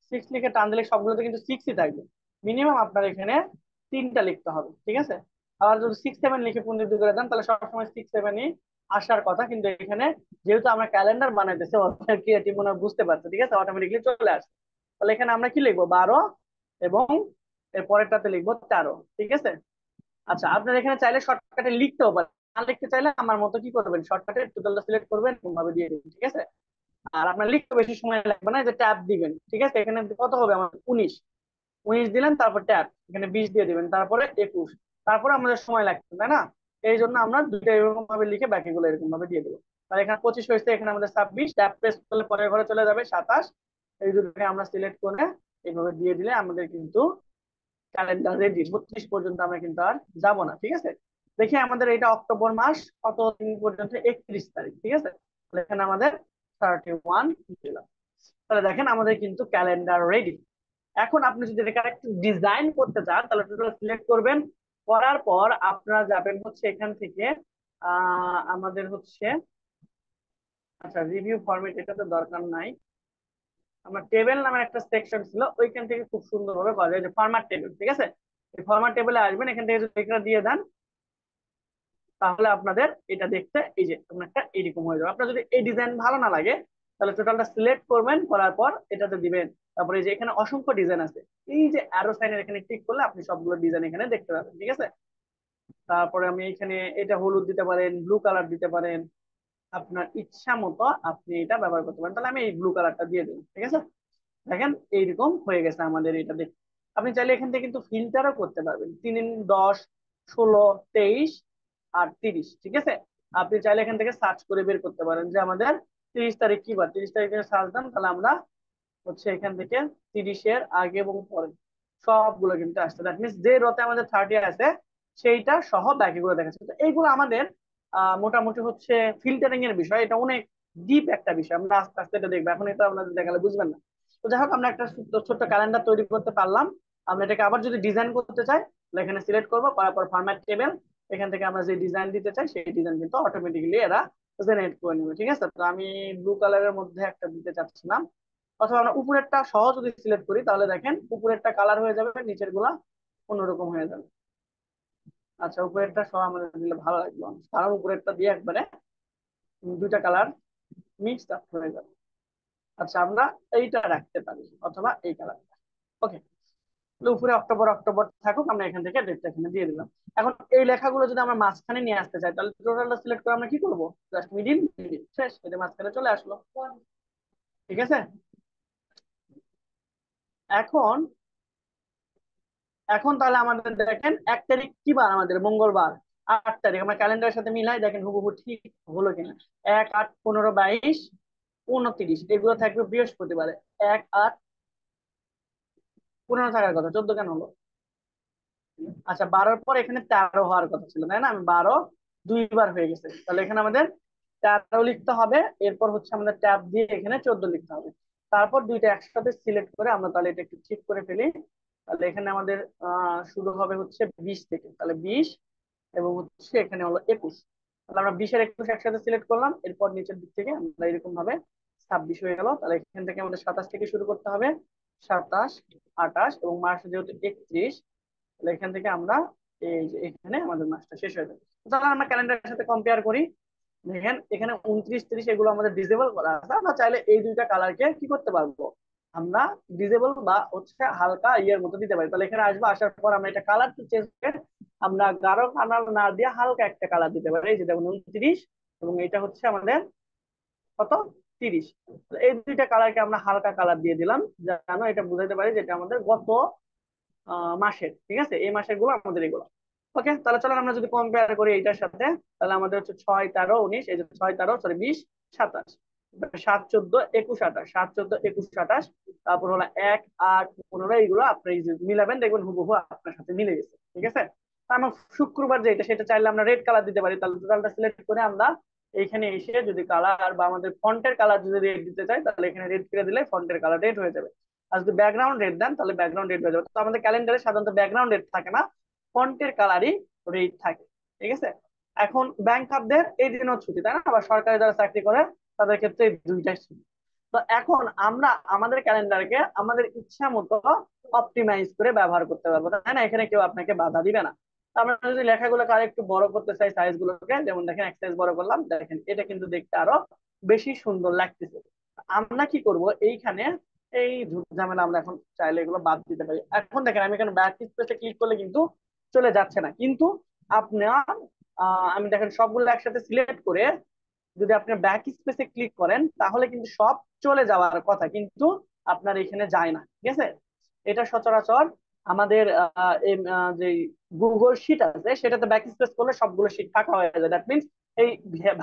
Speaker 1: 6 লিখে টান দিলে সবগুলোতে কিন্তু 6ই থাকবে। মিনিমাম আপনার এখানে 3টা লিখতে হবে, ঠিক আছে। আবার যদি 6, 7 লিখে পুনরাবৃত্তি করে দেন তাহলে সবসময় 6, 7ই আসার কথা, কিন্তু এখানে যেহেতু আমরা ক্যালেন্ডার বানাইতেছি, ক্রিয়েটিভ মনে হয় বুঝতে পারছে, ঠিক আছে, অটোমেটিকলি চলে আসে। তাহলে এখানে আমরা কি লিখবো, 12, এবং এর পরেরটাতে লিখবো 13, ঠিক আছে। আচ্ছা, আপনার এখানে চাইলে শর্টকাটে লিখতেও পারেন, না লিখতে চাইলে আমার মতো কি করবেন, শর্টকাটে টোটালটা সিলেক্ট করবেন, ভাবে দিয়ে দিবেন, ঠিক আছে। আর আপনার লিখতে বেশি সময় লাগবে না, যে ট্যাব দিবেন, ঠিক আছে। এখানে কত হবে আমার, 19, 19 দিলেন, তারপর ট্যাব এখানে 20 দিয়ে দিবেন, তারপরে 21, তারপরে আমাদের সময় লাগবে, তাই না। এই জন্য আমরা দুইটা এরকম ভাবে লিখে বাকিগুলো এরকম ভাবে দিয়ে দেবো। তাহলে এখানে 25 হয়েছে, এখানে আমাদের 26, ট্যাব প্রেস করলে পরের ঘরে চলে যাবে 27। এই দুটোকে আমরা সিলেক্ট করে এইভাবে দিয়ে দিলে আমাদের কিন্তু ক্যালেন্ডার রেডি। 32 পর্যন্ত আমরা কিন্তু আর যাব না, ঠিক আছে। দেখি আমাদের এটা অক্টোবর মাস কত দিন পর্যন্ত, 31 তারিখ, ঠিক আছে। তাহলে এখানে আমাদের 31 দিলাম। তাহলে দেখেন আমাদের কিন্তু ক্যালেন্ডার রেডি। এখন আপনি যদি এটা একটু ডিজাইন করতে চান তাহলে টোটাল সিলেক্ট করবেন, করার পর আপনারা যাবেন হচ্ছে এখান থেকে আমাদের হচ্ছে, আচ্ছা, রিভিউ ফরম্যাট এটা তো দরকার নাই, আমার টেবিল নামের একটা সেকশন ছিল, ওইখান থেকে খুব সুন্দরভাবে পাওয়া যায়, যে ফরম্যাট টেবিল, ঠিক আছে। এই ফরম্যাট টেবিলে আসবেন, এখান থেকে যদি এটা দিয়ে দেন তাহলে আপনাদের এটা দেখতে এই যে একটা এরকম হয়ে যাবে। আপনার যদি এই ডিজাইন ভালো না লাগে তাহলে টোটালটা সিলেক্ট করবেন, করার পর এটাতে দিবেন। তারপরে এই যে এখানে অসংখ্য ডিজাইন আছে, এই যে অ্যারো সাইনের এখানে ক্লিক করলে আপনি সবগুলো ডিজাইন এখানে দেখতে পাবেন, ঠিক আছে। তারপরে আমি এখানে এটা হলুদ দিতে পারেন, ব্লু কালার দিতে পারেন, আপনার ইচ্ছা মতো আপনি এটা ব্যবহার করতে পারেন। তাহলে আমি এই ব্লু কালারটা দিয়ে দিই, ঠিক আছে। দেখেন এইরকম হয়ে গেছে আমাদের এটা দেখতে। আপনি চাইলে এখান থেকে কিন্তু ফিল্টারও করতে পারবেন, 3, 10, 16, 23 আর 30, ঠিক আছে। আপনি চাইলে এখান থেকে সার্চ করে বের করতে পারেন যে আমাদের 30 তারিখ কি বার, 30 তারিখে সার্চ দেন, তাহলে আমরা হচ্ছে এখান থেকে 30-এর আগে এবং পরে সবগুলো কিন্তু আসছে। দ্যাট মিনস যে রতে আমাদের 30 আছে সেইটা সহ বাকিগুলো দেখাচ্ছে। তো এইগুলো আমাদের মোটামুটি হচ্ছে ফিল্টারিং এর বিষয়, এটা অনেক ডিপ একটা বিষয়, আমরা আস্তে আস্তে এটা দেখবো, এখন এটা আপনাদের দেখালে বুঝবেন না। তো যাই হোক, আমরা একটা ছোট্ট ক্যালেন্ডার তৈরি করতে পারলাম। আমরা এটাকে আবার যদি ডিজাইন করতে চাই তাহলে এখানে সিলেক্ট করবো, করার পর ফরম্যাট টেবিল, এখান থেকে আমরা যে ডিজাইন দিতে চাই সেই ডিজাইন কিন্তু অটোমেটিক্যালি এরা জেনারেট করে নেবে, ঠিক আছে। তো আমি ব্লু কালারের মধ্যে একটা দিতে চাচ্ছিলাম, অথবা আমরা উপরেরটা সহ যদি সিলেক্ট করি তাহলে দেখেন উপরেরটা কালার হয়ে যাবে, নিচের গুলা অন্যরকম হয়ে যাবে। আচ্ছা, উপরেরটা সহ আমাদের দিলে ভালো লাগলো, কারণ উপরেরটা দিয়ে একবারে দুইটা কালার মিক্স আপ হয়ে যাবে। আচ্ছা, আমরা এইটা রাখতে পারি অথবা এই কালারটা। ওকে, উপরে অক্টোবর অক্টোবর থাকুক, আমরা এখান থেকে ডেটটা এখানে দিয়ে দিলাম। এখন এই লেখাগুলো যদি আমরা মাঝখানে নিয়ে আসতে চাই তাহলে টোটালটা সিলেক্ট করে আমরা কি করবো, জাস্ট মিডিল, মিডিল শেষ, এটা মাঝখানে চলে আসলো, ঠিক আছে। এখন এখন তাহলে আমাদের দেখেন 1 তারিখ কি বার, আমাদের মঙ্গলবার। 8 তারিখ আমরা ক্যালেন্ডারের সাথে মিলাই দেখেন হুবহু ঠিক হলো কিনা। 1, 8, 15, 22, 29 এগুলো থাকবে বৃহস্পতিবারে। 1, 8, 15 থাকার কথা, 14 কেন হলো? আচ্ছা, 12-র পর এখানে 13 হওয়ার কথা ছিল, তাই না। আমি 12 দুইবার হয়ে গেছে, তাহলে এখানে আমাদের 13 লিখতে হবে। এরপর হচ্ছে আমাদের ট্যাব দিয়ে এখানে 14 লিখতে হবে। তারপর দুইটা একসাথে সিলেক্ট করে আমরা তাহলে এটা একটু ঠিক করে ফেলি। তাহলে এখানে আমাদের শুরু হবে হচ্ছে 20 থেকে, তাহলে 20 এবং হচ্ছে এখানে হলো 21। তাহলে আমরা 20 আর 21 একসাথে সিলেক্ট করলাম, এরপর নিচের দিক থেকে আমরা এরকম ভাবে 26 হয়ে গেল। তাহলে এখান থেকে আমাদের 27 থেকে শুরু করতে হবে, 27, 28 এবং মাস যেহেতু 31, তাহলে এখান থেকে আমরা এই যে এখানে আমাদের মাসটা শেষ হয়ে যাবে। তাহলে আমরা ক্যালেন্ডারের সাথে কম্পেয়ার করি। দেখেন এখানে 29, 30 এগুলো আমাদের ডিসেবল করা আছে। আমরা চাইলে এই দুইটা কালারকে কি করতে পারবো, আমরা ডিসেবল বা হচ্ছে হালকা ইয়ের মতো দিতে পারি। তাহলে এখানে আসবো, আসার পর আমরা এটা কালার চেঞ্জ করে আমরা গাঢ় কালার না দিয়ে হালকা একটা কালার দিতে পারি। এই যে দেখুন 29 এবং এটা হচ্ছে আমাদের কত, 30। এই দুইটা কালারকে আমরা হালকা কালার দিয়ে দিলাম, যেন এটা বুঝাইতে পারি যেটা আমাদের গত মাসের, ঠিক আছে, এই মাসের গুলো আমাদের এগুলো। ওকে, তাহলে চলেন আমরা যদি কম্পেয়ার করি এইটার সাথে, তাহলে আমাদের হচ্ছে 6, 13, 19, এই যে 6, 13, সরি 20, 27, 7, 14, 21, 28, 7, 14, 21, 28, তারপর হলো 1, 8, 15, এইগুলো আপনি এই যে মিলাবেন, দেখবেন হুবহু আপনার সাথে মিলে গেছে, ঠিক আছে। আমার শুক্রবার যেটা, সেটা চাইলে আমরা রেড কালার দিতে পারি। তাহলে টোটালটা সিলেক্ট করে আমরা এইখানে এসে যদি কালার বা আমাদের ফন্টের কালার যদি রেড দিতে চাই, তাহলে এখানে রেড করে দিলে ফন্টের কালার রেড হয়ে যাবে। আর যদি ব্যাকগ্রাউন্ড রেড দেন তাহলে ব্যাকগ্রাউন্ড রেড হয়ে যাবে। তো আমাদের ক্যালেন্ডারে সাধারণত ব্যাকগ্রাউন্ড রেড থাকে না, ফন্টের কালারই রেড থাকে, ঠিক আছে। এখন ব্যাংকারদের এই দিনও ছুটি, তাই না, আবার সরকারি যারা চাকরি করে তাদের ক্ষেত্রে এই দুইটাই ছুটি। তো এখন আমরা আমাদের ক্যালেন্ডারকে আমাদের ইচ্ছা মতো অপটিমাইজ করে ব্যবহার করতে পারবো, তাই না, এখানে কেউ আপনাকে বাধা দিবে না। তো আমরা যদি লেখাগুলোকে আর একটু বড় করতে চাই, সাইজ গুলোকে, যেমন দেখেন এক সাইজ বড় করলাম, দেখেন এটা কিন্তু দেখতে আরো বেশি সুন্দর লাগতেছে। আমরা কি করব, এইখানে এই ঝামেলা আমরা এখন চাইলে এগুলো বাদ দিতে পারি। এখন দেখেন আমি এখানে ব্যাক স্পেসে ক্লিক করলে কিন্তু চলে যাচ্ছে না, কিন্তু আপনার আমি দেখেন সবগুলো একসাথে সিলেক্ট করে যদি আপনি ব্যাক স্পেসে ক্লিক করেন, তাহলে কিন্তু সব চলে যাওয়ার কথা, কিন্তু আপনার এখানে যায় না, ঠিক আছে। এটা সচরাচর আমাদের যে গুগল শিট আছে সেটাতে ব্যাক স্পেস করলে সবগুলো শিট ফাঁকা হয়ে যায়। দ্যাট মিনস এই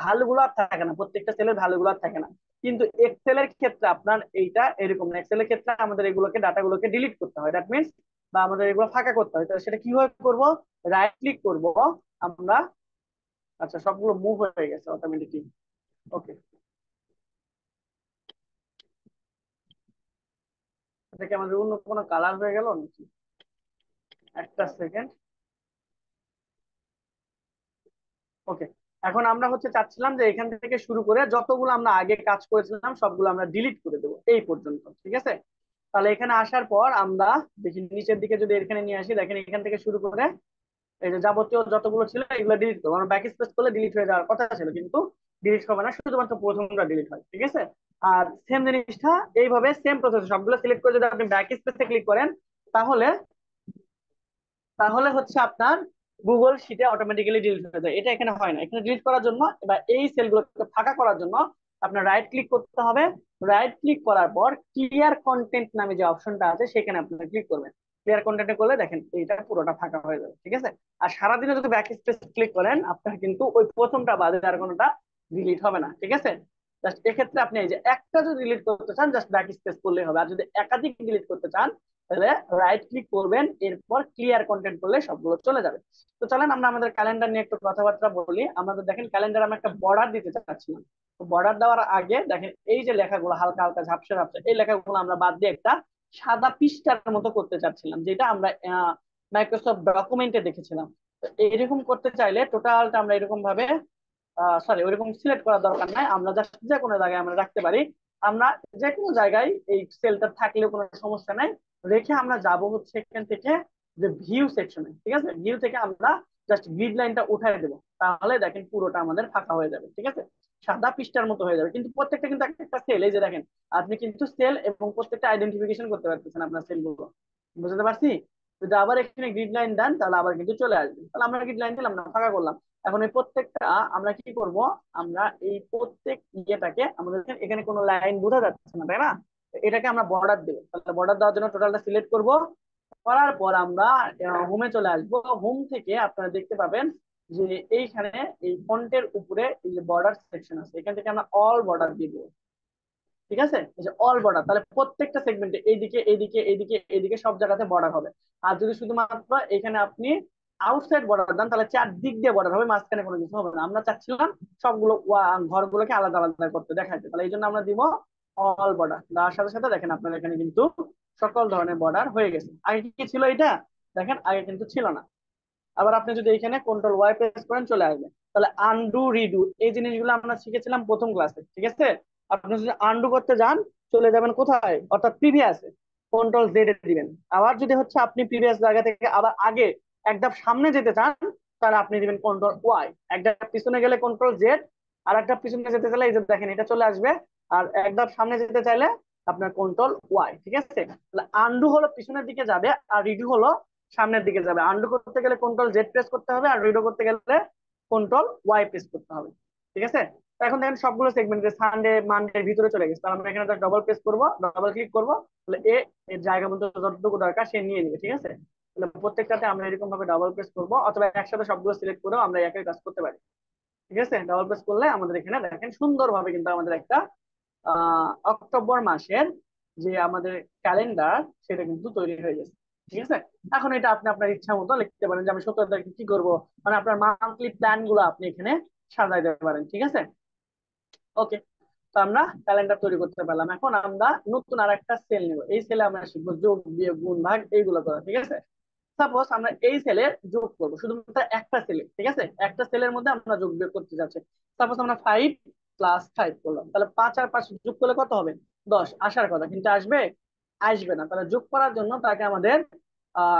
Speaker 1: ভ্যালু গুলো আর থাকে না, প্রত্যেকটা সেলের ভ্যালু গুলো আর থাকে না। কিন্তু এক্সেল এর ক্ষেত্রে আপনার এইটা এরকম না। এক্সেল এর ক্ষেত্রে আমাদের এগুলোকে ডাটাগুলোকে ডিলিট করতে হয়, দ্যাট মিনস বা আমাদের এগুলো ফাঁকা করতে হয়। তাহলে সেটা কিভাবে করব, রাইট ক্লিক করব আমরা। আচ্ছা, সবগুলো মুভ হয়ে গেছে অটোমেটিকলি। ওকে, এটা কি আমাদের অন্য কোনো কালার হয়ে গেল নাকি? একটা সেকেন্ড। ওকে, এখন আমরা হচ্ছে চাচ্ছিলাম যে এখান থেকে শুরু করে যতগুলো আমরা আগে কাজ করেছিলাম সবগুলো আমরা ডিলিট করে দেবো এই পর্যন্ত, ঠিক আছে। তাহলে এখানে আসার পর আমরা দেখি নিচের দিকে যদি এখানে নিয়ে আসি, দেখেন এখান থেকে শুরু করে এই যে যাবতীয় যতগুলো ছিল এগুলো ডিলিট করবো। আমরা ব্যাক স্পেস করলে ডিলিট হয়ে যাওয়ার কথা ছিল, কিন্তু ডিলিট হবে না, শুধুমাত্র প্রথমটা ডিলিট হয়, ঠিক আছে। আর সেম জিনিসটা এইভাবে সেম প্রসেস সবগুলো সিলেক্ট করে যদি আপনি ব্যাক স্পেসে ক্লিক করেন, তাহলে তাহলে হচ্ছে আপনার গুগল শিটে অটোমেটিক্যালি ডিলিট হয়ে যায়। এটা এখানে হয় না। এখানে ডিলিট করার জন্য বা এই সেলগুলোকে ফাঁকা করার জন্য আপনার রাইট ক্লিক করতে হবে। রাইট ক্লিক করার পর ক্লিয়ার কন্টেন্ট নামে যে অপশনটা আছে সেখানে আপনি ক্লিক করবেন। ক্লিয়ার কন্টেন্টে করলে দেখেন এইটা পুরোটা ফাঁকা হয়ে যাবে, ঠিক আছে। আর সারাদিনে যদি ব্যাক স্পেস ক্লিক করেন, আপনার কিন্তু ওই প্রথমটা বাদে আর কোনোটা ডিলিট হবে না, ঠিক আছে। জাস্ট এক্ষেত্রে আপনি এই যে একটা যদি ডিলিট করতে চান, জাস্ট ব্যাক স্পেস করলেই হবে। আর যদি একাধিক ডিলিট করতে চান, তাহলে রাইট ক্লিক করবেন, এরপর ক্লিয়ার কন্টেন্ট করলে সবগুলো চলে যাবে। তো চলেন আমরা আমাদের ক্যালেন্ডার নিয়ে একটু কথাবার্তা বলি। আমাদের দেখেন ক্যালেন্ডার আমরা একটা বর্ডার দিতে চাচ্ছিলাম। তো বর্ডার দেওয়ার আগে দেখেন এই যে লেখাগুলো হালকা হালকা ঝাপসা ঝাপসা, এই লেখাগুলো আমরা বাদ দিয়ে একটা সাদা পৃষ্ঠার মতো করতে চাচ্ছিলাম, যেটা আমরা মাইক্রোসফট ডকুমেন্টে দেখেছিলাম। তো এরকম করতে চাইলে টোটালটা আমরা এরকম ভাবে, সরি, ওইরকম সিলেক্ট করার দরকার নাই, আমরা জাস্ট যে কোনো জায়গায় আমরা রাখতে পারি। আমরা যে কোনো জায়গায় এই সেলটা থাকলেও কোনো সমস্যা নাই। রেখে আমরা যাব হচ্ছে এখান থেকে যে ভিউ সেকশনে, ঠিক আছে। ভিউ থেকে আমরা জাস্ট গ্রিড লাইনটা উঠাই দেবো, তাহলে দেখেন পুরোটা আমাদের ফাঁকা হয়ে যাবে, ঠিক আছে। সাদা পৃষ্ঠার মতো হয়ে যাবে, কিন্তু প্রত্যেকটা কিন্তু একটা সেল। এই যে দেখেন আপনি কিন্তু সেল এবং প্রত্যেকটা আইডেন্টিফিকেশন করতে পারতেছেন আপনার সেলগুলো, বুঝতে পারছি। যদি আবার এখানে গ্রিড লাইন দেন তাহলে আবার কিন্তু চলে আসবে। তাহলে আমরা গ্রিড লাইন দিলাম না, ফাঁকা করলাম। এখন এই প্রত্যেকটা আমরা কি করব, আমরা এই প্রত্যেক ইয়েটাকে আমাদের এখানে কোনো লাইন বোঝা যাচ্ছে না, তাই না। এটাকে আমরা বর্ডার দেবো। তাহলে বর্ডার দেওয়ার জন্য টোটালটা সিলেক্ট করব। করার পর আমরা হোমে চলে আসবো। হোম থেকে আপনারা দেখতে পাবেন যে এইখানে এই ফন্টের উপরে এই যে বর্ডার সেকশন আছে, এখান থেকে আমরা অল বর্ডার দিয়ে দেবো, ঠিক আছে। এই যে অল বর্ডার, তাহলে প্রত্যেকটা সেগমেন্টে এইদিকে এইদিকে এইদিকে এইদিকে সব জায়গাতে বর্ডার হবে। আর যদি শুধুমাত্র এখানে আপনি আউটসাইড বর্ডার দেন, তাহলে চারদিক দিয়ে বর্ডার হবে, মাঝখানে কোনো কিছু হবে না। আমরা চাচ্ছিলাম সবগুলো ঘরগুলোকে আলাদা আলাদা করতে, দেখাইতে, তাহলে এই জন্য আমরা দিব অল বর্ডার। দেওয়ার সাথে সাথে দেখেন আপনার এখানে কিন্তু সকল ধরনের বর্ডার হয়ে গেছে। আগে কি ছিল এটা, দেখেন আগে কিন্তু ছিল না। আবার আপনি যদি এখানে কন্ট্রোল ওয়াই প্রেস করেন চলে আসবে। তাহলে আনডু রিডু এই জিনিসগুলো আমরা শিখেছিলাম প্রথম ক্লাসে, ঠিক আছে। আপনি যদি আনডু করতে যান চলে যাবেন কোথায়, অর্থাৎ প্রিভিয়াসে। কন্ট্রোল জেড এ দিবেন। আবার যদি হচ্ছে আপনি প্রিভিয়াস জায়গা থেকে আবার আগে এক ধাপ সামনে যেতে চান, তাহলে আপনি দিবেন কন্ট্রোল ওয়াই। এক ধাপ পিছনে গেলে কন্ট্রোল জেড, আর একটা পিছনে যেতে চাইলে এই যে দেখেন এটা চলে আসবে। আর এক ধাপ সামনে যেতে চাইলে আপনার কন্ট্রোল ওয়াই, ঠিক আছে? তাহলে আন্ডু হলো পিছনের দিকে যাবে, আর রিডু হলো সামনের দিকে যাবে। আন্ডু করতে গেলে কন্ট্রোল জেড প্রেস করতে হবে, আর রিডু করতে গেলে কন্ট্রোল ওয়াই প্রেস করতে হবে, ঠিক আছে? তো এখন দেখেন সবগুলো সেগমেন্ট সানডে মানডে ভিতরে চলে গেছে, তাহলে আমরা এখানে ডবল প্রেস করবো, ডবল ক্লিক করবো, তাহলে এর জায়গা মতো যতটুকু দরকার সে নিয়ে নিবে, ঠিক আছে? তাহলে প্রত্যেকটাতে আমরা এরকম ভাবে ডাবল প্রেস করবো, অথবা একসাথে সবগুলো সিলেক্ট করেও আমরা একই কাজ করতে পারি, ঠিক আছে? ডাবল প্রেস করলে আমাদের এখানে দেখেন সুন্দরভাবে কিন্তু আমাদের একটা অক্টোবর মাসের যে আমাদের ক্যালেন্ডার সেটা কিন্তু তৈরি হয়ে গেছে, ঠিক আছে? এখন এটা আপনি আপনার ইচ্ছা মতো লিখতে পারেন যে আমি 17 তারিখে কি করবো, মানে আপনার মান্থলি প্ল্যান গুলো আপনি এখানে সাজাই দিতে পারেন, ঠিক আছে? ওকে, তো আমরা ক্যালেন্ডার তৈরি করতে পারলাম। এখন আমরা নতুন আর একটা সেল নিব, এই সেলে আমরা শিখবো যোগ বিয়োগ গুণ ভাগ এইগুলো করা, ঠিক আছে? সাপোজ আমরা এই সেলে যোগ করবো শুধুমাত্র একটা সেলে, ঠিক আছে? একটা সেলের মধ্যে আমরা যোগ বিয়োগ করতে যাচ্ছি। সাপোজ আমরা 5 + 5 করলাম, তাহলে 5 আর 5 যোগ করলে কত হবে? 10 আসার কথা, কিন্তু আসবে? আসবে না। তাহলে যোগ করার জন্য তাকে আমাদের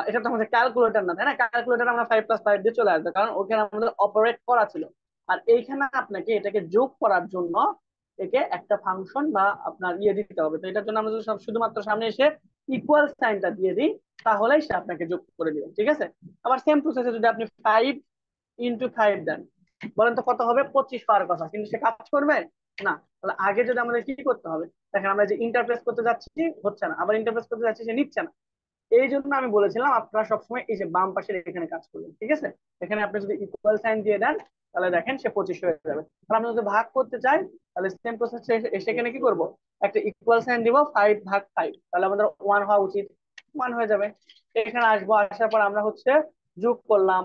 Speaker 1: এটা তো আমাদের ক্যালকুলেটর না, তাই না? ক্যালকুলেটর আমরা 5 + 5 দিয়ে চলে আসবে, কারণ ওখানে আমাদের অপারেট করা ছিল। আর এইখানে আপনাকে এটাকে যোগ করার জন্য একে একটা ফাংশন বা আপনার দিতে হবে। তো এটার জন্য আমরা যদি শুধুমাত্র সামনে এসে ইকুয়াল সাইনটা দিয়ে দিই, তাহলেই সে আপনাকে যোগ করে দিবে, ঠিক আছে? আবার সেম প্রসেসে যদি আপনি 5 × 5 দেন, বলেন তো কত হবে? 25 পাওয়ার কথা, কিন্তু সে কাজ করবে না। তাহলে আগে যদি আমাদের কি করতে হবে, দেখেন আমরা যে ইন্টারপ্রেস করতে যাচ্ছি হচ্ছে না, আবার ইন্টারপ্রেস করতে যাচ্ছি সে নিচ্ছে না। এই জন্য আমি বলেছিলাম আপনারা সবসময় এই যে বাম পাশের এখানে কাজ করবেন, ঠিক আছে? এখানে আপনি যদি ইকুয়াল সাইন দিয়ে দেন, তাহলে দেখেন সে 25 হয়ে যাবে। আর আমি যদি ভাগ করতে চাই, তাহলে সেম প্রসেস সেখানে কি করব, একটা ইকুয়াল সাইন দিব, 5/5, তাহলে আমাদের 1 হওয়া উচিত, 1 হয়ে যাবে। এখানে আসবো, আসার পর আমরা হচ্ছে যোগ করলাম,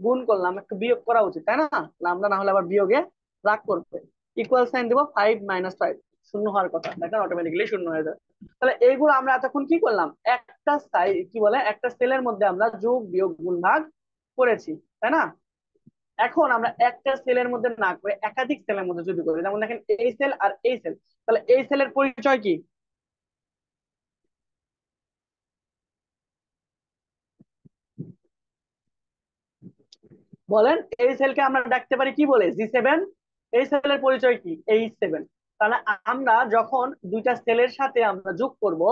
Speaker 1: গুণ করলাম, একটু বিয়োগ করা উচিত, তাই না? আমরা না হলে আবার বিয়োগে রাগ করবে। ইকুয়াল সাইন দিব, 5 - 5, শূন্য হওয়ার কথা, দেখেন অটোমেটিক্যালি শূন্য হয়ে যাবে। তাহলে এইগুলো আমরা এতক্ষণ কি করলাম, একটা কি বলে একটা সেলের মধ্যে আমরা যোগ বিয়োগ গুণ ভাগ করেছি, তাই না? এখন আমরা একটা সেলের মধ্যে না করে একাধিক সেলের মধ্যে যদি করি, যেমন দেখেন এই সেল আর এই সেল, তাহলে এই সেলের পরিচয় কি? বলেন, এই সেলকে আমরা ডাকতে পারি কি বলে? G7। এই সেলের পরিচয় কি? H7। তাহলে আমরা যখন দুইটা সেলের সাথে আমরা যোগ করব,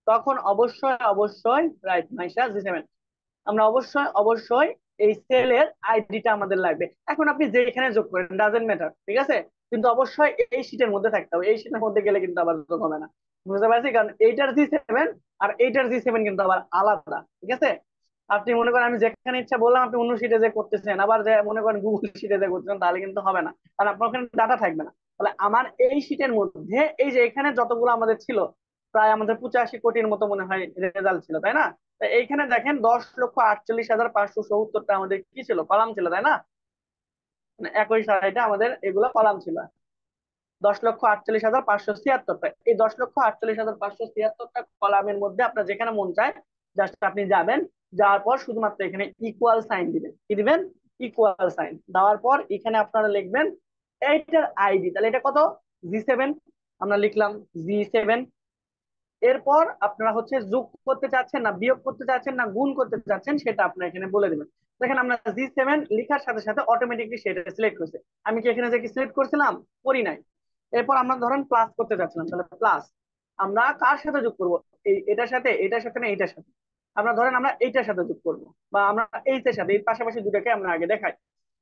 Speaker 1: তখন অবশ্যই অবশ্যই রাইট মাইশা, G7, আমরা অবশ্যই অবশ্যই এই সেলের আইডিটা আমাদের লাগবে। এখন আপনি যেখানে যোগ করেন ডাজেন্ট ম্যাটার, ঠিক আছে? কিন্তু অবশ্যই এই শীটের মধ্যে থাকতে হবে, এই শীটের মধ্যে গেলে কিন্তু আবার যোগ হবে না, বুঝতে পারছি? কারণ এইটার G7 আর এইটার G7 কিন্তু আবার আলাদা, ঠিক আছে? আপনি মনে করেন আমি যেখানে ইচ্ছা বললাম, আপনি অন্য শিটে যে করতেছেন, আবার যে মনে করেন গুগল শিটে যে করতেছেন, তাহলে কিন্তু হবে না, কারণ আপনার ওখানে ডাটা থাকবে না। তাহলে আমার এই শিটের মধ্যে এই যে এখানে যতগুলো আমাদের ছিল, প্রায় আমাদের 85 কোটির মতো মনে হয় রেজাল্ট ছিল, তাই না? তো এইখানে দেখেন 10,48,570টা আমাদের কি ছিল? কলাম ছিল, তাই না? মানে একই সারিতে আমাদের এগুলো কলাম ছিল। 10,48,576টা, এই 10,48,576টা কলামের মধ্যে আপনার যেখানে মন চায় জাস্ট আপনি যাবেন, যাওয়ার পর শুধুমাত্র এখানে ইকুয়াল সাইন দিবেন। কি দিবেন? ইকুয়াল সাইন দেওয়ার পর এখানে আপনারা লিখবেন এইটার আইডি, তাহলে এটা কত? G7, আমরা লিখলাম G7। এরপর আপনারা হচ্ছে যোগ করতে চাচ্ছেন না বিয়োগ করতে চাচ্ছেন না গুণ করতে চাচ্ছেন, সেটা আপনারা এখানে বলে দিবেন। দেখেন আমরা G7 লেখার সাথে সাথে অটোমেটিকলি সেটা সিলেক্ট হয়েছে। আমি কি এখানে যে কি সিলেক্ট করছিলাম? করি নাই। এরপর আমরা ধরেন প্লাস করতে চাচ্ছিলাম, তাহলে প্লাস আমরা কার সাথে যোগ করব? এটার সাথে, এটার সাথে না এইটার সাথে? আমরা ধরেন আমরা এইটার সাথে যোগ করব, বা আমরা এইটার সাথে, এই পাশাপাশি দুটাকে আমরা আগে দেখাই।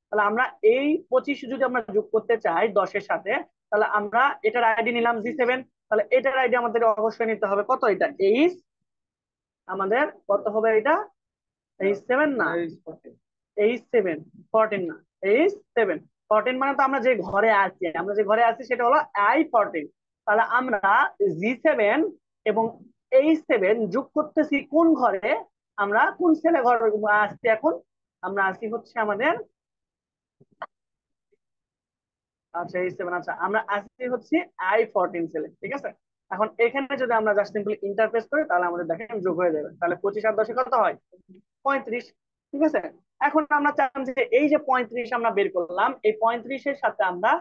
Speaker 1: তাহলে আমরা এই 25 যদি আমরা যোগ করতে চাই 10-এর সাথে, তাহলে আমরা এটার আইডি নিলাম G7, তাহলে এটার আইডি আমাদের অবশ্যই নিতে হবে কত? এটা এইচ, আমাদের কত হবে এটা? H7 না, H7, 14 না, H7, 14, মানে তো আমরা যে ঘরে আছি, আমরা যে ঘরে আছি সেটা হলো I14। তাহলে আমরা G7 এবং H7 যোগ করতেছি কোন ঘরে? আমরা কোন সেলে ঘর আসছি এখন? আমরা আসি হচ্ছে আমাদের, আচ্ছা H7, আচ্ছা আমরা আসছি হচ্ছে I14 সেলে, ঠিক আছে? এখন এখানে যদি আমরা জাস্ট সিম্পলি ইন্টারফেস করি, তাহলে আমাদের দেখেন যোগ হয়ে যাবে। তাহলে 25 আর 10 কত হয়? 35, ঠিক আছে? এখন আমরা চান যে এই যে 35 আমরা বের করলাম, এই 35-এর সাথে আমরা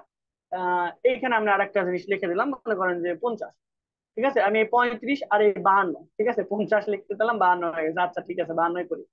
Speaker 1: এইখানে আমরা আরেকটা জিনিস লিখে দিলাম, মনে করেন যে 50। ঠিক আছে, আমি এই 35 আর এই 52, ঠিক আছে 50 লিখতে দিলাম, 52 হয়ে গেছে। আচ্ছা ঠিক আছে, 52 করি।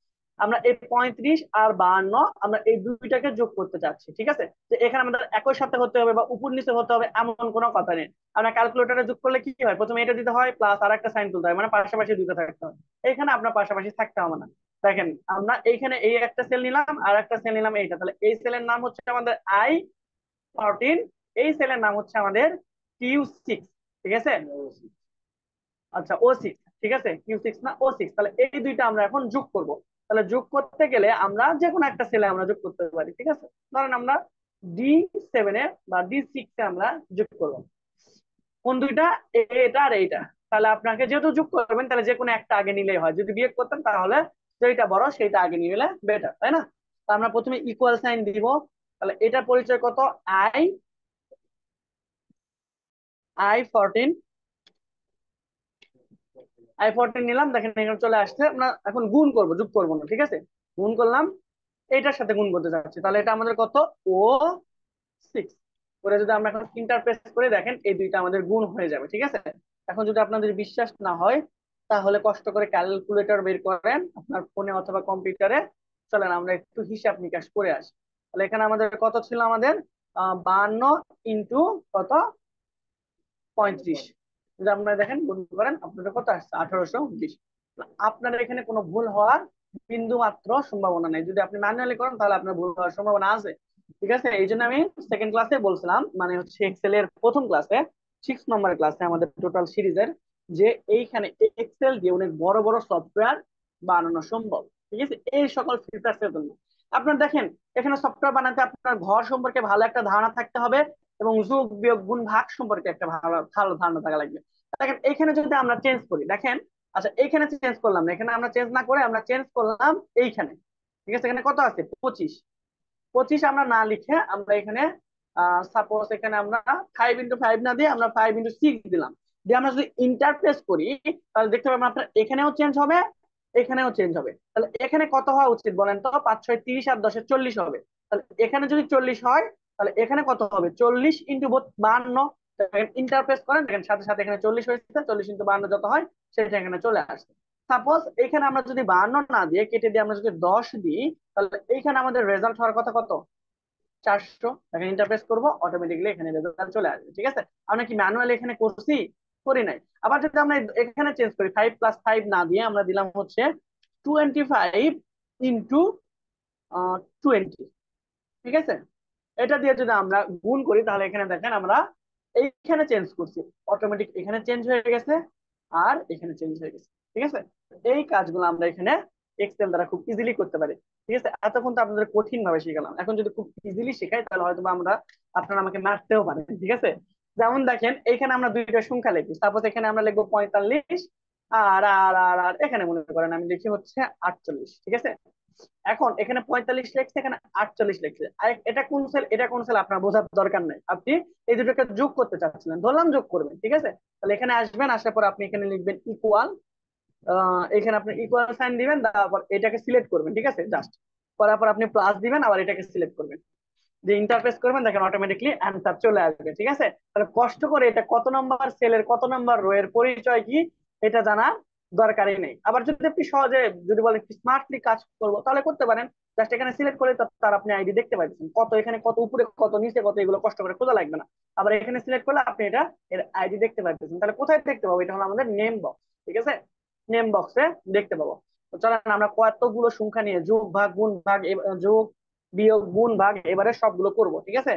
Speaker 1: আমরা এই 35 আর 52 আমরা এই দুইটাকে যোগ করতে চাচ্ছি, ঠিক আছে। যে এখানে আমাদের একই সাথে হতে হবে বা উপর নিচে হতে হবে এমন কোনো কথা নেই। আমরা ক্যালকুলেটরে যোগ করলে কি হয়, প্রথমে এটা দিতে হয় প্লাস আর একটা সাইন তুলতে হয়, মানে পাশাপাশি দুটো থাকতে হয়। এখানে আপনার পাশাপাশি থাকতে হবে না। দেখেন আমরা এইখানে এই একটা সেল নিলাম আর একটা সেল নিলাম এইটা, তাহলে এই সেলের নাম হচ্ছে আমাদের I14, এই সেলের নাম হচ্ছে আমাদের Q6, ঠিক আছে। আচ্ছা O6, ঠিক আছে, Q6 না O6, তাহলে এই দুইটা আমরা এখন যোগ করব। তাহলে যোগ করতে গেলে আমরা যে কোনো একটা সেলে আমরা যোগ করতে পারি, ঠিক আছে। ধরেন আমরা D7 এ বা D6 এ আমরা যোগ করব। কোন দুইটা, এটা আর এইটা। তাহলে আপনাকে যেহেতু যোগ করবেন, তাহলে যে কোনো একটা আগে নিলেই হয়। যদি বিয়োগ করতেন তাহলে যেটা বড় সেটা আগে নিলে বেটার, তাই না। তো আমরা প্রথমে ইকুয়াল সাইন দিব। তাহলে এটা পরিচয় কত, আই I14, I14 নিলাম। দেখেন এখানে চলে আসছে। আমরা এখন গুণ করব, যোগ করবো না, ঠিক আছে। গুণ করলাম, এইটার সাথে গুণ করতে যাচ্ছি। তাহলে এটা আমাদের কত, O6 করে যদি আমরা এখন ইন্টারপ্রেস করে দেখেন, এই দুইটা আমাদের গুণ হয়ে যাবে, ঠিক আছে। এখন যদি আপনাদের বিশ্বাস না হয়, তাহলে কষ্ট করে ক্যালকুলেটর বের করেন আপনার ফোনে অথবা কম্পিউটারে। চলেন আমরা একটু হিসাব নিকাশ করে আসি। তাহলে এখানে আমাদের কত ছিল, আমাদের 52 ইন্টু কত, 35। যদি আপনারা দেখেন গুণ করেন, আপনাদের কত আসছে, 1820। আপনার এখানে কোনো ভুল হওয়ার বিন্দু মাত্র সম্ভাবনা নেই। যদি আপনি ম্যানুয়ালি করেন তাহলে আপনার ভুল হওয়ার সম্ভাবনা আছে, ঠিক আছে। এই জন্য আমি সেকেন্ড ক্লাসে বলছিলাম, মানে হচ্ছে এক্সেল এর প্রথম ক্লাসে, 6 নম্বর ক্লাসে আমাদের টোটাল সিরিজের, যে এইখানে এক্সেল দিয়ে অনেক বড় বড় সফটওয়্যার বানানো সম্ভব, ঠিক আছে। এই সকল ফিচার্সের জন্য আপনার দেখেন, এখানে সফটওয়্যার বানাতে আপনার ঘর সম্পর্কে ভালো একটা ধারণা থাকতে হবে, এবং যোগ বিয়োগ গুণ ভাগ সম্পর্কে একটা ভালো ভালো ধারণা থাকা লাগবে। দেখেন এখানে যদি আমরা চেঞ্জ করি, দেখেন, আচ্ছা এইখানে চেঞ্জ করলাম না, এখানে আমরা চেঞ্জ না করে আমরা চেঞ্জ করলাম এইখানে, ঠিক আছে। এখানে কত আছে, 25। 25 আমরা না লিখে আমরা এখানে সাপোজ এখানে আমরা 5 × 5 না দিয়ে আমরা 5 × 6 দিলাম। দিয়ে আমরা যদি ইন্টারপ্রেস করি, তাহলে দেখতে পাবেন আপনার এখানেও চেঞ্জ হবে, এখানেও চেঞ্জ হবে। তাহলে এখানে কত হওয়া উচিত বলেন তো, 5 × 6 = 30 আর 10 = 40 হবে। তাহলে এখানে যদি 40 হয়, তাহলে এখানে কত হবে, 40 × 52। ইন্টারপ্রেস করেন, দেখেন সাথে সাথে এখানে 40 হয়েছে, 40 × 52 যত হয় সেটা এখানে চলে আসছে। সাপোজ এখানে আমরা যদি 52 না দিয়ে কেটে দিয়ে আমরা যদি 10 দিই, তাহলে এইখানে আমাদের রেজাল্ট হওয়ার কথা কত, 400। দেখেন ইন্টারপ্রেস করবো, অটোমেটিকলি এখানে রেজাল্ট চলে আসবে, ঠিক আছে। আমরা কি ম্যানুয়ালি এখানে করছি, করি নাই। আবার যদি আমরা এখানে চেঞ্জ করি, 5 + 5 না দিয়ে আমরা দিলাম হচ্ছে 25 × 20, ঠিক আছে। এটা দিয়ে যদি আমরা গুণ করি, তাহলে এখানে দেখেন আমরা এইখানে চেঞ্জ করছি, অটোমেটিক এখানে চেঞ্জ হয়ে গেছে আর এখানে চেঞ্জ হয়ে গেছে, ঠিক আছে। এই কাজগুলো আমরা এখানে এক্সেল দ্বারা খুব ইজিলি করতে পারি, ঠিক আছে। এতক্ষণ তো আপনাদের কঠিন ভাবে শিখালাম, এখন যদি খুব ইজিলি শেখাই তাহলে হয়তো আমরা, আপনারা আমাকে মারতেও পারেন, ঠিক আছে। যেমন দেখেন এইখানে আমরা দুইটা সংখ্যা লিখি, সাপোজ এখানে আমরা লিখবো 45, আর আর আর আর এখানে মনে করেন আমি লিখি হচ্ছে 48, ঠিক আছে। এখন এখানে 45 লিখছে, এখানে 48 লিখছে, আর এটা কোন সেল এটা কোন সেল আপনার বোঝার দরকার নাই। আপনি এই দুটোকে যোগ করতে চাচ্ছিলেন, ধরলাম যোগ করবেন, ঠিক আছে। তাহলে এখানে আসবেন, আসার পর আপনি এখানে লিখবেন ইকুয়াল, এখানে আপনি ইকুয়াল সাইন দিবেন, তারপর এটাকে সিলেক্ট করবেন, ঠিক আছে। জাস্ট করার পর আপনি প্লাস দিবেন, আবার এটাকে সিলেক্ট করবেন, যে ইন্টারফেস করবেন, দেখেন অটোমেটিকলি অ্যান্সার চলে আসবে, ঠিক আছে। তাহলে কষ্ট করে এটা কত নাম্বার সেলের কত নাম্বার রো এর পরিচয় কি এটা জানা দরকারই নেই। আবার যদি আপনি সহজে যদি বলেন স্মার্টলি কাজ করবো, তাহলে করতে পারেন। জাস্ট এখানে সিলেক্ট করে তার আপনি আইডি দেখতে পাচ্ছেন, কত এখানে কত উপরে কত নিচে কত, এগুলো কষ্ট করে খোঁজা লাগবে না। আবার এখানে সিলেক্ট করলে আপনি এটা এর আইডি দেখতে পাচ্ছেন। তাহলে কোথায় দেখতে পাবো, এটা হলো আমাদের নেম বক্স, ঠিক আছে। নেম বক্সে দেখতে পাবো। তো চলেন আমরা কতগুলো সংখ্যা নিয়ে যোগ ভাগ গুণ ভাগ যোগ বিয়োগ গুণ ভাগ এবারে সবগুলো করব, ঠিক আছে।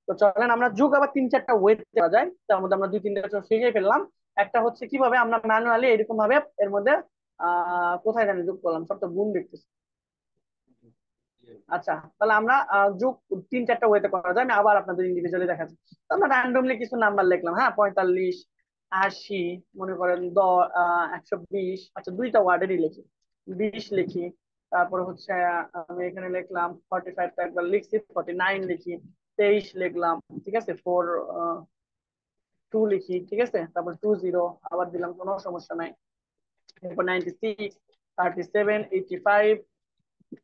Speaker 1: তো চলেন আমরা যোগ আবার 3-4টা ওয়ে দেওয়া যায়, তার মধ্যে আমরা 2-3টা শিখে ফেললাম। একটা হচ্ছে কিভাবে আমরা ম্যানুয়ালি এরকম ভাবে এর মধ্যে কোথায় জানি যোগ করলাম, সব তো গুণ দেখতেছি। আচ্ছা তাহলে আমরা যোগ 3-4টা ওয়েতে করা যায়, আমি আবার আপনাদের ইন্ডিভিজুয়ালি দেখাচ্ছি। তো আমরা র্যান্ডমলি কিছু নাম্বার লিখলাম, হ্যাঁ 45, 80, মনে করেন 120। আচ্ছা দুইটা ওয়ার্ডেরই লিখি, 20 লিখি। তারপর হচ্ছে আমি এখানে লিখলাম 45, তো একবার লিখছি, 49 লিখি, 23 লিখলাম, ঠিক আছে। 2 লিখি, ঠিক আছে। তারপর 20 আবার দিলাম, কোনো সমস্যা নাই। এরপর 96, 37, 85,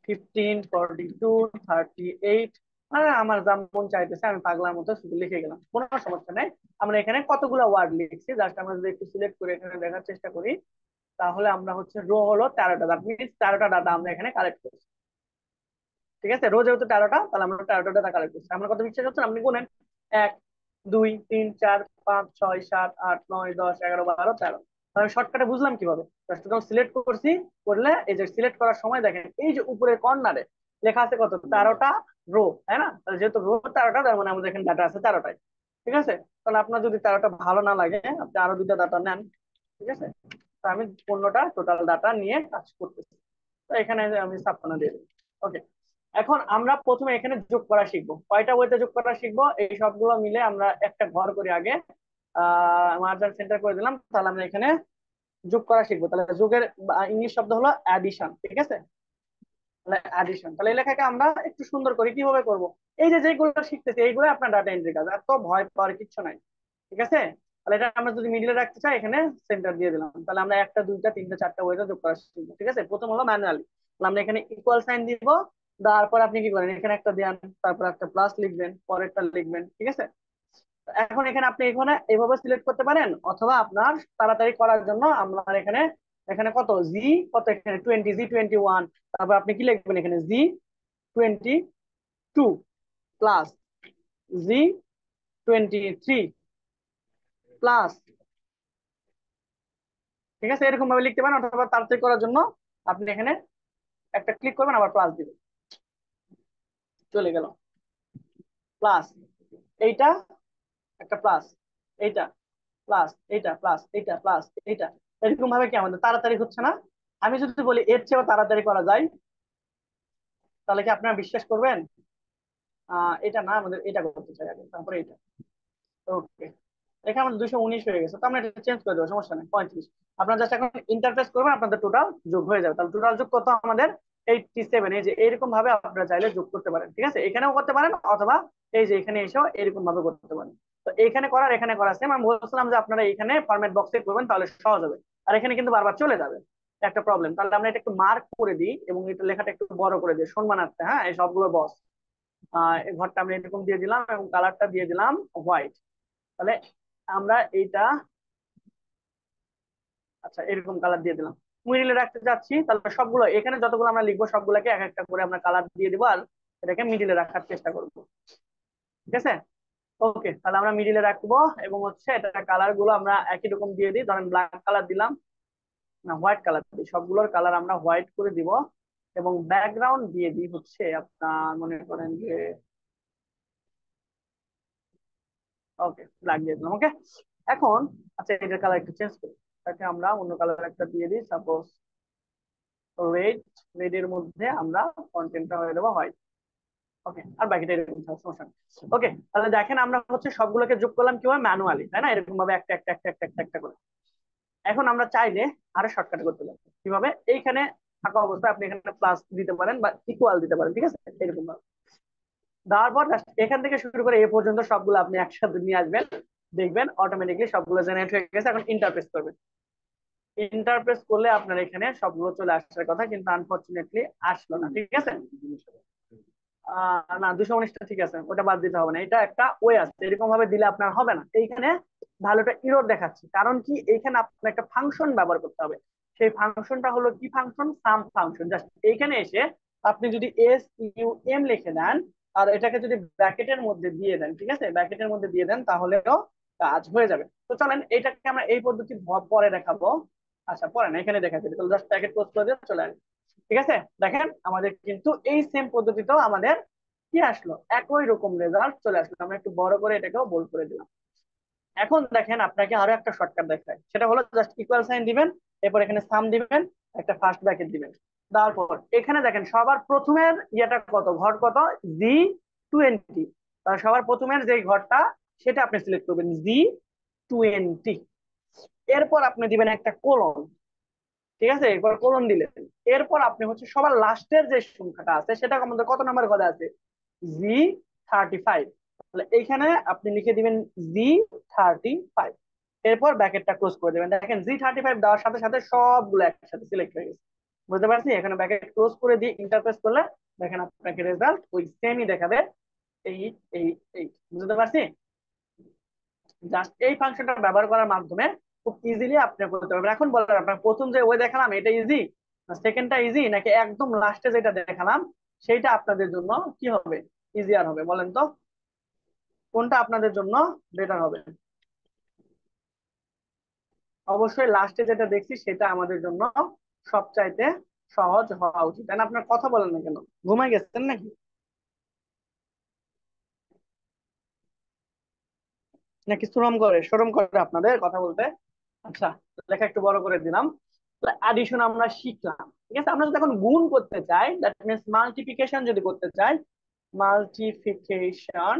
Speaker 1: 15, 42, 38, আর আমার যা মন চাইতেছে আমি পাগলার মতো শুধু লিখে গেলাম, কোনো সমস্যা নেই। আমরা এখানে কতগুলো ওয়ার্ড লিখছি, জাস্ট আমরা যদি একটু সিলেক্ট করে এখানে দেখার চেষ্টা করি, তাহলে আমরা হচ্ছে রো হলো 13টা, দ্যাট মিনস 13টা ডাটা আমরা এখানে কালেক্ট করছি। ঠিক আছে, রো যেহেতু 13টা, তাহলে আমরা 13টা ডাটা কালেক্ট করছি। আমরা কত বিশ্বাস হচ্ছে আপনি গুনেন, 1 2 3 4 5 6 7 8 9 10 11 12 13। তাহলে শর্টকাটে বুঝলাম কিভাবে, জাস্ট টোটাল সিলেক্ট করছি, করলে এই যে সিলেক্ট করার সময় দেখেন এই যে উপরের কর্নারে লেখা আছে কত, 13টা রো, তাই না? তাহলে যেহেতু রো 13টা, তার মানে আমাদের এখানে ডাটা আছে 13টাই। ঠিক আছে, তাহলে আপনার যদি 13টা ভালো না লাগে, আপনি আরো দুইটা ডাটা নেন। ঠিক আছে, তো আমি 15টা টোটাল ডাটা নিয়ে কাজ করতেছি। তো এখানে আমি 56 দিয়ে দিই। ওকে, এখন আমরা প্রথমে এখানে যোগ করা শিখবো। কয়টা ওয়েতে যোগ করা শিখবো, এই সবগুলো মিলে আমরা একটা ঘর করি আগে। মার্জার সেন্টার করে দিলাম, তাহলে আমরা এখানে যোগ করা শিখবো। তাহলে যোগের ইংলিশ শব্দ হলো অ্যাডিশন। ঠিক আছে, তাহলে অ্যাডিশন, তাহলে এই লেখাকে আমরা একটু সুন্দর করে কিভাবে করব, এই যে যেগুলো শিখতেছি এইগুলো আপনার ডাটা এন্ট্রি কাজ, এত ভয় পাওয়ার কিচ্ছু নাই। ঠিক আছে, তাহলে এটা আমরা যদি মিডিলে রাখতে চাই এখানে সেন্টার দিয়ে দিলাম, তাহলে আমরা একটা দুইটা তিনটা চারটা ওয়েতে যোগ করা শিখবো। ঠিক আছে, প্রথম হলো ম্যানুয়ালি, আমরা এখানে ইকুয়াল সাইন দিব, তারপর আপনি কি করেন এখানে একটা দেন, তারপর একটা প্লাস লিখবেন, পরেরটা লিখবেন। ঠিক আছে, এখন এখানে আপনি এখানে এভাবে সিলেক্ট করতে পারেন, অথবা আপনার তাড়াতাড়ি করার জন্য আমরা এখানে, এখানে কত জি, কত এখানে 20 জি 21, তারপর আপনি কি লিখবেন এখানে জি 22 প্লাস জি 23 প্লাস। ঠিক আছে, এরকম ভাবে লিখতে পারেন, অথবা তাড়াতাড়ি করার জন্য আপনি এখানে একটা ক্লিক করবেন, আবার প্লাস দিবেন, চলে গেল প্লাস, এইটা একটা প্লাস, এইটা প্লাস, এইটা প্লাস, এইটা প্লাস, এইটা। এরকম ভাবে কি আমাদের তাড়াতাড়ি হচ্ছে না? আমি যদি বলি এর চেয়েও তাড়াতাড়ি করা যায়, তাহলে কি আপনারা বিশ্বাস করবেন? এটা না, আমাদের এটা করতে চাই আগে, তারপরে এটা। ওকে, এখানে আমাদের 219 হয়ে গেছে, তো আমরা এটা চেঞ্জ করে দেবো, সমস্যা নেই, 35। আপনারা জাস্ট এখন ইন্টারফেস করবেন, আপনাদের টোটাল যোগ হয়ে যাবে। তাহলে টোটাল যোগ কত আমাদের 87। এই যে এরকম ভাবে আপনারা চাইলে যোগ করতে পারেন। ঠিক আছে, এখানেও করতে পারেন, অথবা এই যে এখানে এসেও এরকম ভাবে করতে পারেন। তো এখানে করার এখানে করা সেম, আমি বলছিলাম যে আপনারা এখানে ফরম্যাট বক্সে করবেন, তাহলে সহজ হবে। আর এখানে কিন্তু বারবার চলে যাবে, একটা প্রবলেম। তাহলে আমরা এটা একটু মার্ক করে দিই, এবং এটা লেখাটা একটু বড় করে দিই, সম্মানার্থে। হ্যাঁ, এই সবগুলো বস, এই ঘরটা আমরা এরকম দিয়ে দিলাম, এবং কালারটা দিয়ে দিলাম হোয়াইট। তাহলে আমরা এইটা, আচ্ছা এরকম কালার দিয়ে দিলাম, মিডিলে রাখতে যাচ্ছি, তাহলে সবগুলো এখানে যতগুলো আমরা লিখবো সবগুলোকে এক একটা করে আমরা কালার দিয়ে দিব, আর এটাকে মিডিলে রাখার চেষ্টা করব। ঠিক আছে, ওকে, তাহলে আমরা মিডিলে রাখবো, এবং হচ্ছে এটা কালার গুলো আমরা একই রকম দিয়ে দিই, ধরেন ব্ল্যাক কালার দিলাম, না হোয়াইট কালার দিই, সবগুলোর কালার আমরা হোয়াইট করে দিব, এবং ব্যাকগ্রাউন্ড দিয়ে দিই হচ্ছে আপনার মনে করেন যে, ওকে ব্ল্যাক দিয়ে দিলাম। ওকে, এখন আচ্ছা এটার কালার একটু চেঞ্জ করি, এটাকে আমরা অন্য কালার একটা দিয়ে দিই, সাপোজ রেড। রেড এর মধ্যে আমরা কন্টেন্টটা হয়ে দেবো হোয়াইট। ওকে, আর বাকিটা এরকম থাকবে, সমস্যা নেই। ওকে, তাহলে দেখেন আমরা হচ্ছে সবগুলোকে যোগ করলাম কিভাবে, ম্যানুয়ালি, তাই না? এরকম ভাবে একটা একটা একটা একটা একটা একটা করে। এখন আমরা চাইলে আরো শর্টকাটে করতে পারি, কিভাবে, এইখানে থাকা অবস্থায় আপনি এখানে প্লাস দিতে পারেন বা ইকুয়াল দিতে পারেন। ঠিক আছে, এরকম ভাবে দেওয়ার পর just এখান থেকে শুরু করে এ পর্যন্ত সবগুলো আপনি একসাথে নিয়ে আসবেন, দেখবেন অটোমেটিকলি সবগুলো জেনারেট হয়ে গেছে। এখন ইন্টারফেস করবেন, ইন্টারপ্রেস করলে আপনার এখানে সবগুলো চলে আসার কথা, কিন্তু আনফরচুনেটলি আসলো না। ঠিক আছে, না 219টা ঠিক আছে, ওটা বাদ দিতে হবে না, এটা একটা ওয়ে আছে, এরকম ভাবে দিলে আপনার হবে না। এইখানে ভালোটা ইরর দেখাচ্ছে, কারণ কি এইখানে আপনার একটা ফাংশন ব্যবহার করতে হবে। সেই ফাংশনটা হলো কি ফাংশন, সাম ফাংশন। জাস্ট এইখানে এসে আপনি যদি SUM লিখে দেন, আর এটাকে যদি ব্র্যাকেটের মধ্যে দিয়ে দেন, ঠিক আছে, ব্র্যাকেটের মধ্যে দিয়ে দেন, তাহলেও কাজ হয়ে যাবে। তো চলেন এইটাকে আমরা এই পদ্ধতি পরে দেখাবো। আচ্ছা পরে না, এখানে দেখাচ্ছি, তাহলে জাস্ট ব্র্যাকেট ক্লোজ করে দিয়ে চলে আসবে। ঠিক আছে, দেখেন আমাদের কিন্তু এই সেম পদ্ধতিতেও আমাদের কি আসলো, একই রকম রেজাল্ট চলে আসলো। আমরা একটু বড় করে এটাকেও বোল্ড করে দিলাম। এখন দেখেন আপনাকে আরো একটা শর্টকাট দেখায়, সেটা হলো জাস্ট ইকুয়াল সাইন দিবেন, এরপর এখানে সাম দিবেন, একটা ফার্স্ট ব্র্যাকেট দিবেন, দেওয়ার পর এখানে দেখেন সবার প্রথমের ইয়েটা কত, ঘর কত, জি 20। তাহলে সবার প্রথমের যে ঘরটা সেটা আপনি সিলেক্ট করবেন, জি 20। এরপর আপনি দিবেন একটা কোলন। ঠিক আছে, এরপর কোলন দিলেন, এরপর আপনি হচ্ছে সবার লাস্টের যে সংখ্যাটা আছে সেটা আমাদের কত নাম্বার ঘরে আছে, জি 35। তাহলে এইখানে আপনি লিখে দিবেন জি 35, এরপর ব্র্যাকেটটা ক্লোজ করে দেবেন। দেখেন জি 35 দেওয়ার সাথে সাথে সবগুলো একসাথে সিলেক্ট হয়ে গেছে, বুঝতে পারছি? এখানে ব্র্যাকেট ক্লোজ করে দিয়ে ইন্টারপ্রেস করলে দেখেন আপনাকে রেজাল্ট ওই সেমই দেখাবে, এইট বুঝতে পারছি। জাস্ট এই ফাংশনটা ব্যবহার করার মাধ্যমে খুব ইজিলি আপনি করতে পারবেন। এখন বলেন আপনার প্রথম যে ওয়ে দেখালাম এটা ইজি, সেকেন্ডটা ইজি, নাকি একদম লাস্টে যেটা দেখালাম সেইটা আপনাদের জন্য কি হবে, ইজিয়ার হবে? বলেন তো কোনটা আপনাদের জন্য বেটার হবে? অবশ্যই লাস্টে যেটা দেখছি সেটা আমাদের জন্য সবচাইতে সহজ হওয়া উচিত, তাই না? আপনার কথা বলেন না কেন, ঘুমাই গেছেন নাকি? নাকি শরম করে আপনাদের কথা বলতে? আচ্ছা, লেখা একটু বড় করে দিলাম। অ্যাডিশন আমরা শিখলাম, ঠিক আছে। আমরা যদি এখন গুণ করতে চাই, দ্যাট মিনস মাল্টিপ্লিকেশন যদি করতে চাই, মাল্টিপ্লিকেশন,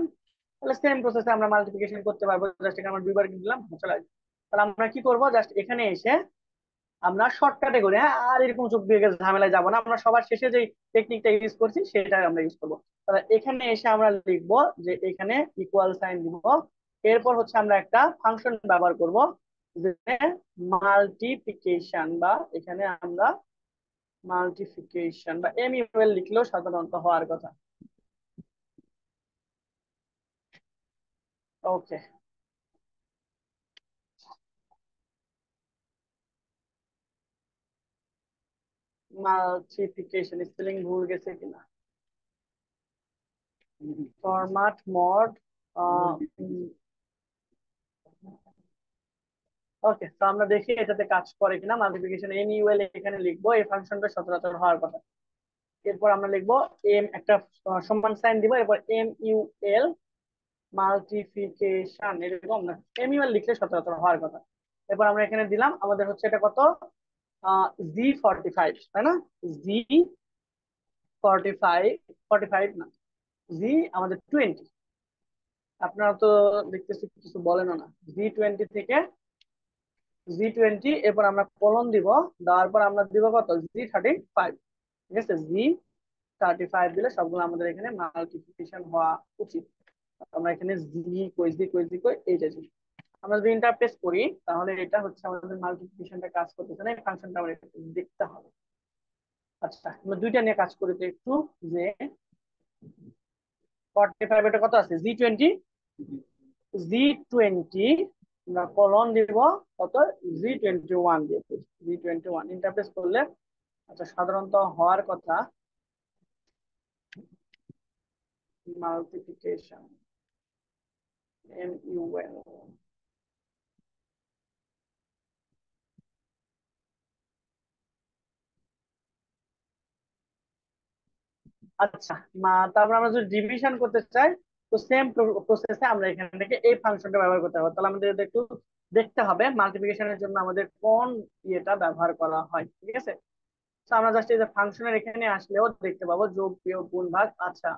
Speaker 1: তাহলে সেম প্রসেসে আমরা মাল্টিপ্লিকেশন করতে পারবো। জাস্ট এখানে আমরা দুইবার দিলাম, চলে আসবে। তাহলে আমরা কি করব, জাস্ট এখানে এসে আমরা শর্টকাটে করে, হ্যাঁ, আর এরকম চোখ দিয়ে ঝামেলায় যাবো না, আমরা সবার শেষে যে টেকনিকটা ইউজ করছি সেটাই আমরা ইউজ করবো। তাহলে এখানে এসে আমরা লিখবো যে এখানে ইকুয়াল সাইন দিব, এরপর হচ্ছে আমরা একটা ফাংশন ব্যবহার করব যে মাল্টিপ্লিকেশন, বা এখানে আমরা মাল্টিপ্লিকেশন বা এমইউএল লিখলেও সাধারণত হওয়ার কথা। ওকে, মাল্টিপ্লিকেশন স্পেলিং ভুল গেছে কিনা, ফরম্যাট মোড, ওকে। তো আমরা দেখি এটাতে কাজ করে কিনা। মাল্টিপ্লিকেশন এমইউএল এখানে লিখবো, এই ফাংশনটা সচরাচর হওয়ার কথা। এরপর আমরা লিখবো এম, একটা সমান সাইন দিব, এরপর এমইউএল মাল্টিপ্লিকেশন, এরকম না, এমইউএল লিখলে সচরাচর হওয়ার কথা। এরপর আমরা এখানে দিলাম, আমাদের হচ্ছে এটা কত, জি 45, তাই না? জি 45, 45 না, জি আমাদের 20। আপনারা তো দেখতেছি কিছু বলেন না। জি 20 থেকে জি 20, এরপর আমরা কলন দিব, দেওয়ার পর আমরা দিব কত, জি 35, ঠিক আছে। জি 35 দিলে সবগুলো আমাদের এখানে মাল্টিপ্লিকেশন হওয়া উচিত। আমরা এখানে জি কই এইটা জি। আমরা যদি ইন্টারপ্রেস করি তাহলে এটা হচ্ছে আমাদের মাল্টিপ্লিকেশনটা কাজ করতেছে না, এই ফাংশনটা আমরা একটু দেখতে হবে। আচ্ছা, আমরা দুইটা নিয়ে কাজ করি তো একটু, যে 45 এটা কত আছে, জি 20, আমরা কলন দিব কত, জি 21 দিয়ে, জি 21 ইন্টারপ্রেস করলে, আচ্ছা, সাধারণত হওয়ার কথা মাল্টিপ্লিকেশন এমইউএল। আচ্ছা, তারপর আমরা যদি ডিভিশন করতে চাই, তো সেম প্রসেসে আমরা এখান থেকে এই ফাংশনটা ব্যবহার করতে হবে। তাহলে আমাদের এটা একটু দেখতে হবে মাল্টিপ্লিকেশনের জন্য আমাদের কোন ইয়েটা ব্যবহার করা হয়, ঠিক আছে। তো আমরা জাস্ট এই যে ফাংশনের এখানে আসলেও দেখতে পাবো যোগ বিয়োগ গুণ ভাগ। আচ্ছা,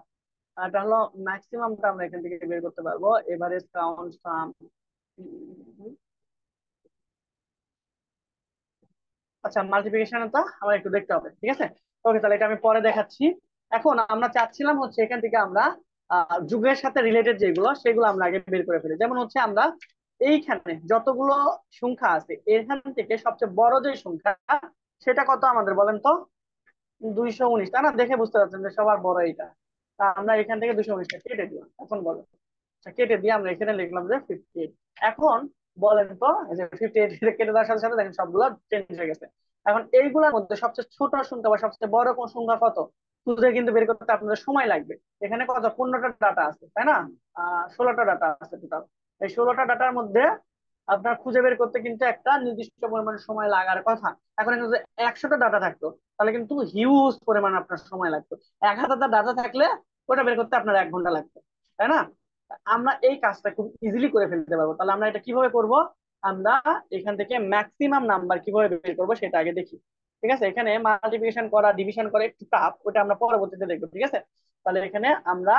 Speaker 1: এটা হলো ম্যাক্সিমামটা আমরা এখান থেকে বের করতে পারবো, এভারেজ কাউন্ট সাম। আচ্ছা, মাল্টিপ্লিকেশনটা আমার একটু দেখতে হবে, ঠিক আছে। ওকে, তাহলে এটা আমি পরে দেখাচ্ছি। এখন আমরা চাচ্ছিলাম হচ্ছে এখান থেকে আমরা যুগের সাথে রিলেটেড যেগুলো সেগুলো আমরা আগে বের করে ফেলি। যেমন হচ্ছে আমরা এইখানে যতগুলো সংখ্যা আছে এখান থেকে সবচেয়ে বড় যে সংখ্যা সেটা কত আমাদের বলেন তো, 219, তাই না? দেখে বুঝতে পারছেন যে সবার বড় এইটা। তা আমরা এখান থেকে 219টা কেটে দিলাম। এখন বলেন, আচ্ছা, কেটে দিয়ে আমরা এখানে লিখলাম যে 58। এখন বলেন তো, এই যে 58 কেটে দেওয়ার সাথে সাথে দেখেন সবগুলো চেঞ্জ হয়ে গেছে। এখন এইগুলোর মধ্যে সবচেয়ে ছোট সংখ্যা বা সবচেয়ে বড় কোন সংখ্যা কত খুঁজে কিন্তু বের করতে আপনাদের সময় লাগবে। এখানে কত, 15টা ডাটা আছে, তাই না? 16টা ডাটা আছে টোটাল। এই 16টা ডাটার মধ্যে আপনার খুঁজে বের করতে কিন্তু একটা নির্দিষ্ট পরিমাণ সময় লাগার কথা। এখন এখানে যদি 100টা ডাটা থাকতো তাহলে কিন্তু হিউজ পরিমাণ আপনার সময় লাগতো। 1000টা ডাটা থাকলে ওটা বের করতে আপনার 1 ঘন্টা লাগতো, তাই না? আমরা এই কাজটা খুব ইজিলি করে ফেলতে পারবো। তাহলে আমরা এটা কিভাবে করব, আমরা এখান থেকে ম্যাক্সিমাম নাম্বার কিভাবে বের করবো সেটা আগে দেখি, ঠিক আছে। এখানে মাল্টিপ্লিকেশন করা ডিভিশন করা একটু টাফ, ওটা আমরা পরবর্তীতে দেখবো, ঠিক আছে। তাহলে এখানে আমরা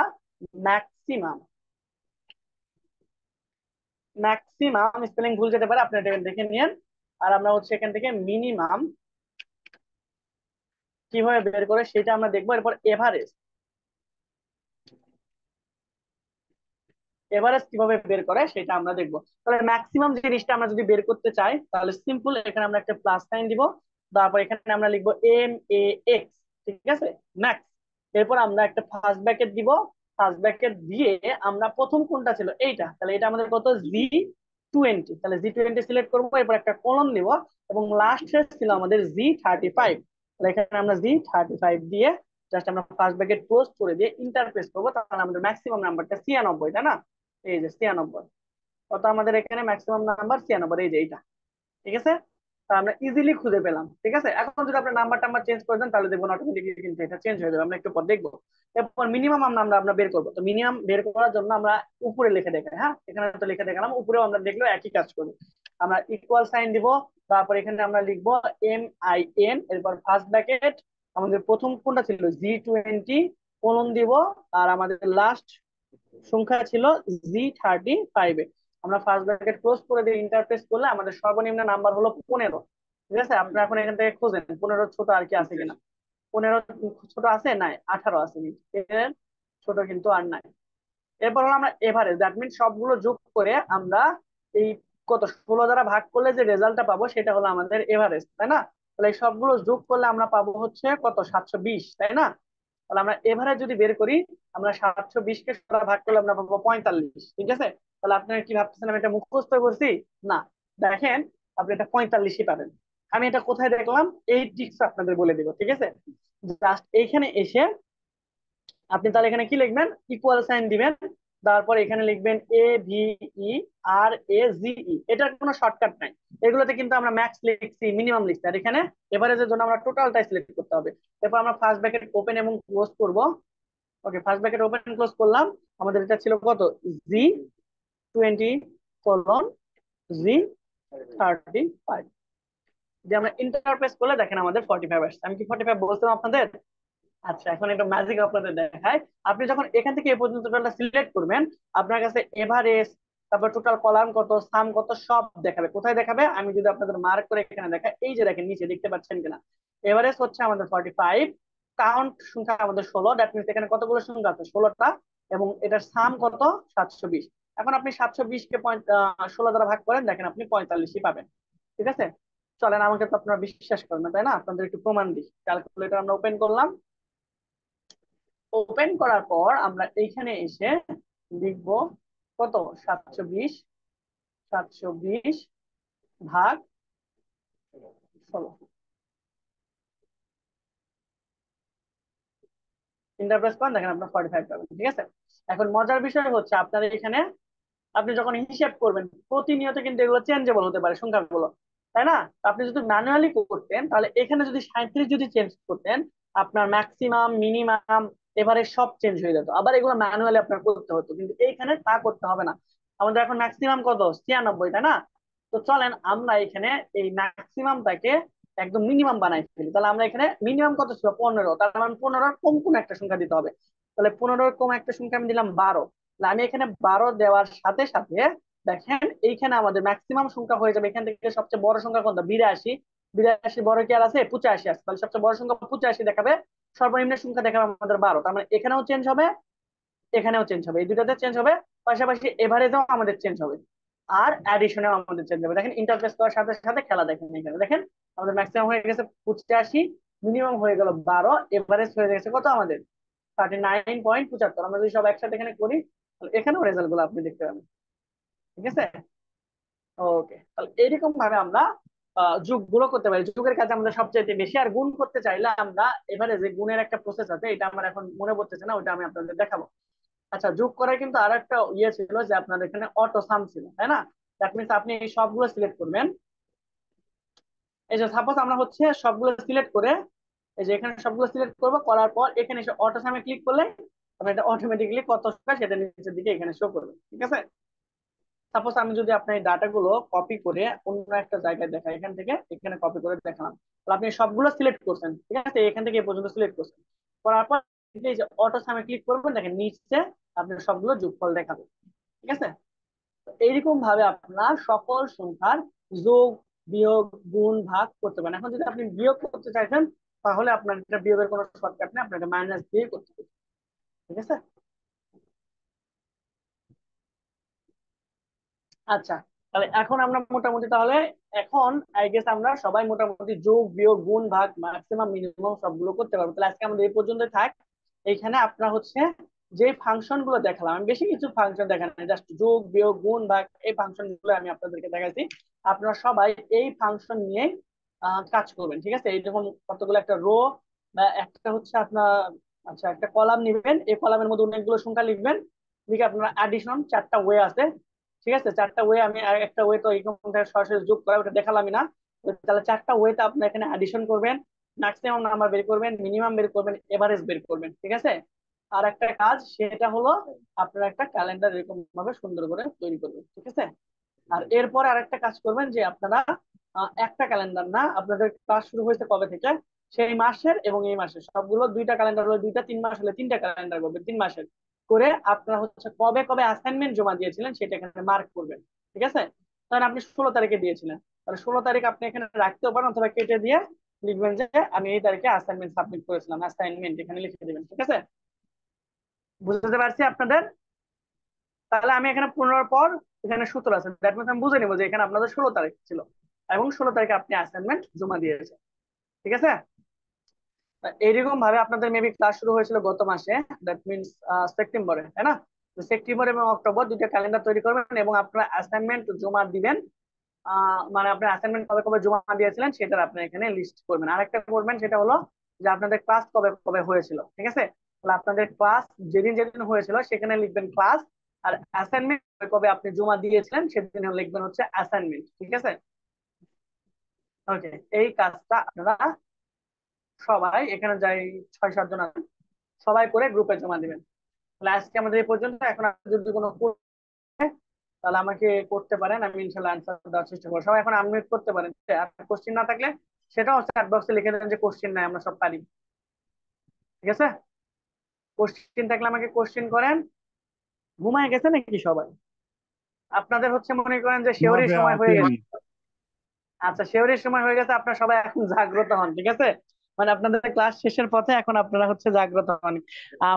Speaker 1: ম্যাক্সিমাম, ম্যাক্সিমাম স্পেলিং ভুল যেতে পারে, আপনি এটা দেখে নিন। আর আমরা হচ্ছে এখান থেকে মিনিমাম কিভাবে বের করে সেটা আমরা দেখবো। এরপর এভারেজ, এভারেজ কিভাবে বের করে সেটা আমরা দেখবো। তাহলে ম্যাক্সিমাম জিনিসটা আমরা যদি বের করতে চাই তাহলে সিম্পল, এখানে আমরা একটা প্লাস সাইন দিব, তারপর এখানে আমরা লিখবো এম এ এক্স, ঠিক আছে, ম্যাক্স। এরপর আমরা একটা ফার্স্ট ব্র্যাকেট দিব, ফার্স্ট ব্র্যাকেট দিয়ে আমরা প্রথম কোনটা ছিল এইটা, তাহলে এটা আমাদের কত, G20, তাহলে G20 সিলেক্ট করবো, এরপর একটা কলন দিব, এবং লাস্ট ছিল আমাদের G35, তাহলে এখানে আমরা G35 দিয়ে জাস্ট আমরা ফার্স্ট ব্র্যাকেট ক্লোজ করে দিয়ে ইন্টারপ্রেস করবো, তাহলে আমাদের ম্যাক্সিমাম নাম্বারটা 96, তাই না? এই যে 96, কত আমাদের এখানে ম্যাক্সিমাম নাম্বার 96, এই যে এইটা। ঠিক আছে, তা আমরা ইজিলি খুঁজে পেলাম। ঠিক আছে, এখন যদি আপনার নাম্বার টাম্বার চেঞ্জ করে দেন তাহলে দেখবেন অটোমেটিকলি কিন্তু এটা চেঞ্জ হয়ে যাবে, আমরা একটু পর দেখবো। এরপর মিনিমাম আমরা আমরা বের করবো, তো মিনিমাম বের করার জন্য আমরা উপরে লিখে দেখাই, হ্যাঁ এখানে তো লিখে দেখালাম, উপরেও আমরা দেখলেও একই কাজ করি। আমরা ইকুয়াল সাইন দিব, তারপর এখানে আমরা লিখবো MIN, এরপর ফার্স্ট ব্র্যাকেট, আমাদের প্রথম কোনটা ছিল G20, কোলন দিব, আর আমাদের লাস্ট সংখ্যা ছিল G35, আমরা ফার্স্ট ব্র্যাকেট ক্লোজ করে দিয়ে ইন্টারফেস করলে আমাদের সর্বনিম্ন নাম্বার হলো 15। ঠিক আছে, আপনারা এখন এখান থেকে খুঁজেন 15 ছোট আর কি আছে কিনা। 15 ছোট আছে, নাই 18 আছে, কিন্তু এর ছোট কিন্তু আর নাই। এরপর হলো আমরা এভারেজ, দ্যাট মিন সবগুলো যোগ করে আমরা এই কত 16 দ্বারা ভাগ করলে যে রেজাল্টটা পাবো সেটা হলো আমাদের এভারেজ, তাই না? তাহলে এই সবগুলো যোগ করলে আমরা পাবো হচ্ছে কত, 720, তাই না? তাহলে আমরা এভারেজ যদি বের করি, আমরা 720 কে 16 দ্বারা ভাগ করলে আমরা পাবো 45। ঠিক আছে, তাহলে আপনারা কি ভাবতেছেন আমি এটা মুখস্থ করছি? না, দেখেন আপনি এটা 45ই পাবেন। আমি এটা কোথায় দেখলাম এই ট্রিক্স আপনাদের বলে দিব। ঠিক আছে, জাস্ট এইখানে এসে আপনি তাহলে এখানে কি লিখবেন, ইকুয়াল সাইন দিবেন, তারপর এখানে লিখবেন AVERAZE, এটার কোনো শর্টকাট নাই। এগুলোতে কিন্তু আমরা ম্যাক্স লিখছি, মিনিমাম লিখছি, আর এখানে এভারেজের জন্য আমরা টোটালটাই সিলেক্ট করতে হবে। এরপর আমরা ফার্স্ট ব্র্যাকেট ওপেন এবং ক্লোজ করব। ওকে, ফার্স্ট ব্র্যাকেট ওপেন ক্লোজ করলাম, আমাদের এটা ছিল কত, G20 কোলন G35, যে আমরা ইন্টারপ্রেস করলে দেখেন আমাদের 45 আসছে। আমি কি 45 বলছিলাম আপনাদের? আচ্ছা, এখন একটা ম্যাজিক আপনাদের দেখায়। আপনি যখন এখান থেকে এই পর্যন্ত টোটালটা সিলেক্ট করবেন, আপনার কাছে এভারেজ, তারপর টোটাল কলাম কত, সাম কত, সব দেখাবে। কোথায় দেখাবে, আমি যদি আপনাদের মার্ক করে এখানে দেখাই, এই যে দেখেন নিচে, দেখতে পাচ্ছেন কিনা, এভারেজ হচ্ছে আমাদের 45, কাউন্ট সংখ্যা আমাদের 16, দ্যাট মিনস এখানে কতগুলো সংখ্যা আছে, 16টা, এবং এটার সাম কত, 720। এখন আপনি 720 কে 16 দ্বারা ভাগ করেন, দেখেন আপনি 45ই পাবেন। ঠিক আছে, চলেন, আমাকে তো আপনারা বিশ্বাস করেন না, তাই না? আপনাদের একটু প্রমাণ দিই। ক্যালকুলেটর আমরা ওপেন করলাম, ওপেন করার পর আমরা এইখানে এসে লিখব কত, 720, 720 ভাগ 16, ইন্টারপ্রেস করেন, দেখেন আপনার 45 পাবেন। ঠিক আছে, এখন মজার বিষয় হচ্ছে আপনার এখানে আপনি যখন হিসাব করবেন প্রতিনিয়ত কিন্তু এগুলো চেঞ্জেবল হতে পারে সংখ্যাগুলো, তাই না? তো আপনি যদি ম্যানুয়ালি করতেন, তাহলে এখানে যদি 37 যদি চেঞ্জ করতেন, আপনার ম্যাক্সিমাম, মিনিমাম, এবারে সব চেঞ্জ হয়ে যেত, আবার এগুলো ম্যানুয়ালি আপনার করতে হতো, কিন্তু এইখানে তা করতে হবে না। আমাদের এখন ম্যাক্সিমাম কত, 96, তাই না? তো চলেন আমরা এখানে এই ম্যাক্সিমামটাকে একদম মিনিমাম বানাই ফেলি। তাহলে আমরা এখানে মিনিমাম কত ছিল, 15, তার মানে 15 কম কোন একটা সংখ্যা দিতে হবে। তাহলে 15 কম একটা সংখ্যা আমি দিলাম 12, আমি এখানে 12 দেওয়ার সাথে সাথে দেখেন এইখানে আমাদের ম্যাক্সিমাম সংখ্যা হয়ে যাবে। এখান থেকে সবচেয়ে বড় সংখ্যা কোনটা, 82, 82 বড় কি আর আছে, 85 আছে, তাহলে সবচেয়ে বড় সংখ্যা 85 দেখাবে, সর্বনিম্ন সংখ্যা দেখাবে আমাদের 12, তার মানে এখানেও চেঞ্জ হবে, এখানেও চেঞ্জ হবে, এই দুটাতে চেঞ্জ হবে, পাশাপাশি এভারেজেও আমাদের চেঞ্জ হবে, আর অ্যাডিশনেও আমাদের চেঞ্জ হবে। দেখেন ইন্টারপ্রেস করার সাথে সাথে খেলা দেখেন, এখানে দেখেন আমাদের ম্যাক্সিমাম হয়ে গেছে 85, মিনিমাম হয়ে গেল 12, এভারেজ হয়ে গেছে কত আমাদের 39.75। আমরা যদি সব একসাথে এখানে করি, তাহলে এখানেও রেজাল্ট গুলো আপনি দেখতে পাবেন। ঠিক আছে, ওকে, তাহলে এইরকম ভাবে আমরা যোগগুলো করতে পারি। যোগের কাছে আমাদের সবচেয়ে বেশি, আর গুণ করতে চাইলে আমরা এবারে যে গুণের একটা প্রসেস আছে, এটা আমার এখন মনে পড়তেছে না, ওটা আমি আপনাদের দেখাবো। আচ্ছা, যোগ করার কিন্তু আর একটা ইয়ে ছিল, যে আপনার এখানে অটো সাম ছিল, তাই না? দ্যাট মিনস আপনি এই সবগুলো সিলেক্ট করবেন, এই যে সাপোজ আমরা হচ্ছে সবগুলো সিলেক্ট করে, এই যে এখানে সবগুলো সিলেক্ট করবো, করার পর এখানে এসে অটো সামে ক্লিক করলে আপনি এটা অটোমেটিকলি কত সংখ্যা সেটা নিচের দিকে এখানে শো করবে। ঠিক আছে, সাপোজ আমি যদি আপনার এই ডাটাগুলো কপি করে অন্য একটা জায়গায় দেখাই, এখান থেকে এখানে কপি করে দেখালাম, তাহলে আপনি সবগুলো সিলেক্ট করছেন, ঠিক আছে, এখান থেকে এই পর্যন্ত সিলেক্ট করছেন, করার পর এই যে অটো সামে ক্লিক করবেন, দেখেন নিচে আপনার সবগুলো যোগফল দেখাবে। ঠিক আছে, তো এইরকম ভাবে আপনার সকল সংখ্যার যোগ, বিয়োগ, গুণ, ভাগ করতে পারেন। এখন যদি আপনি বিয়োগ করতে চাইছেন, তাহলে আপনার এটা বিয়োগের কোনো শর্টকাট নেই, আপনাকে মাইনাস দিয়ে করতে হবে। ঠিক আছে, আচ্ছা, তাহলে এখন আমরা মোটামুটি তাহলে এখন আই গেস আমরা সবাই মোটামুটি যোগ, বিয়োগ, গুণ, ভাগ, ম্যাক্সিমাম, মিনিমাম সবগুলো করতে পারবো। তাহলে আজকে আমাদের এই পর্যন্ত থাক। এইখানে আপনার হচ্ছে যে ফাংশন গুলো দেখালাম, আমি বেশি কিছু ফাংশন দেখাই না, জাস্ট যোগ বিয়োগ গুণ ভাগ এই ফাংশন গুলো আমি আপনাদেরকে দেখাইছি। আপনারা সবাই এই ফাংশন নিয়ে কাজ করবেন, ঠিক আছে? এইরকম কতগুলো একটা রো বা একটা হচ্ছে আপনার, আচ্ছা একটা কলাম নিবেন, এই কলামের মধ্যে অনেকগুলো সংখ্যা লিখবেন, লিখে আপনারা অ্যাডিশন, চারটা ওয়ে আছে, ঠিক আছে? চারটা ওয়ে, আমি আর একটা ওয়ে তো এরকম সরাসরি যোগ করা ওটা দেখালামই না। তো তাহলে চারটা ওয়েতে আপনি এখানে অ্যাডিশন করবেন, ম্যাক্সিমাম নাম্বার বের করবেন, মিনিমাম বের করবেন, এভারেজ বের করবেন, ঠিক আছে? আর একটা কাজ সেটা হলো আপনারা একটা ক্যালেন্ডার এরকম ভাবে সুন্দর করে তৈরি করবেন, ঠিক আছে? আর এরপরে আরেকটা কাজ করবেন যে আপনারা একটা ক্যালেন্ডার না, আপনাদের ক্লাস শুরু হয়েছে কবে থেকে সেই মাসের এবং এই মাসের সবগুলো, দুইটা ক্যালেন্ডার হলে দুইটা, 3 মাস হলে তিনটা ক্যালেন্ডার করবেন, 3 মাসের করে আপনারা হচ্ছে কবে কবে অ্যাসাইনমেন্ট জমা দিয়েছিলেন সেটা এখানে মার্ক করবেন, ঠিক আছে? তাহলে আপনি 16 তারিখে দিয়েছিলেন, তাহলে 16 তারিখ আপনি এখানে রাখতেও পারেন, অথবা কেটে দিয়ে লিখবেন যে আমি এই তারিখে অ্যাসাইনমেন্ট সাবমিট করেছিলাম, অ্যাসাইনমেন্ট এখানে লিখে দিবেন, ঠিক আছে? বুঝতে পারছি আপনাদের? তাহলে আমি এখানে 15 পর এখানে 17 আছে, দ্যাট মিনস আমি বুঝে নিবো যে এখানে আপনাদের 16 তারিখ ছিল এবং 16 তারিখে আপনি অ্যাসাইনমেন্ট জমা দিয়েছেন, ঠিক আছে? তা এইরকম ভাবে আপনাদের মেবি ক্লাস শুরু হয়েছিল গত মাসে, দ্যাট মিনস সেপ্টেম্বরে, তাই না? তো সেপ্টেম্বর এবং অক্টোবর দুইটা ক্যালেন্ডার তৈরি করবেন এবং আপনারা অ্যাসাইনমেন্ট জমা দিবেন। মানে আপনার অ্যাসাইনমেন্ট কবে কবে জমা দিয়েছিলেন সেটার আপনি এখানে লিস্ট করবেন। আরেকটা করবেন সেটা হলো যে আপনাদের ক্লাস কবে কবে হয়েছিল, ঠিক আছে? তাহলে আপনাদের ক্লাস যেদিন যেদিন হয়েছিল সেখানে লিখবেন ক্লাস, আর অ্যাসাইনমেন্ট কবে কবে আপনি জমা দিয়েছিলেন সেদিন লিখবেন হচ্ছে অ্যাসাইনমেন্ট, ঠিক আছে? ওকে, এই কাজটা আপনারা সবাই এখানে যাই 6-7 জন আছেন, সবাই করে গ্রুপে জমা দিবেন। তাহলে আজকে আমাদের এই পর্যন্ত। এখন আপনি যদি কোনো থাকে, তাহলে আমাকে করতে পারেন, আমি ইনশাল্লাহ আনসার দেওয়ার চেষ্টা করবো। সবাই এখন আনমিউট করতে পারেন, আর কোশ্চেন না থাকলে সেটাও চ্যাট বক্সে লিখে দেন যে কোশ্চেন নাই, আমরা সব পারি, ঠিক আছে? কোশ্চেন থাকলে আমাকে কোশ্চেন করেন। ঘুমায় গেছে নাকি সবাই? আপনাদের হচ্ছে মনে করেন যে
Speaker 3: না
Speaker 1: শেওরির
Speaker 3: ভাইয়া
Speaker 1: সময় হয়ে
Speaker 3: আসেনি।
Speaker 1: গেছে। আচ্ছা, শেওরির সময় হয়ে গেছে, আপনারা সবাই এখন জাগ্রত হন, ঠিক আছে? মানে আপনাদের ক্লাস শেষের পথে, এখন আপনারা হচ্ছে জাগ্রত হন।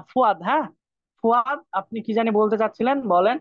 Speaker 1: ফুয়াদ, হ্যাঁ ফুয়াদ, আপনি কি জানি বলতে চাচ্ছিলেন, বলেন।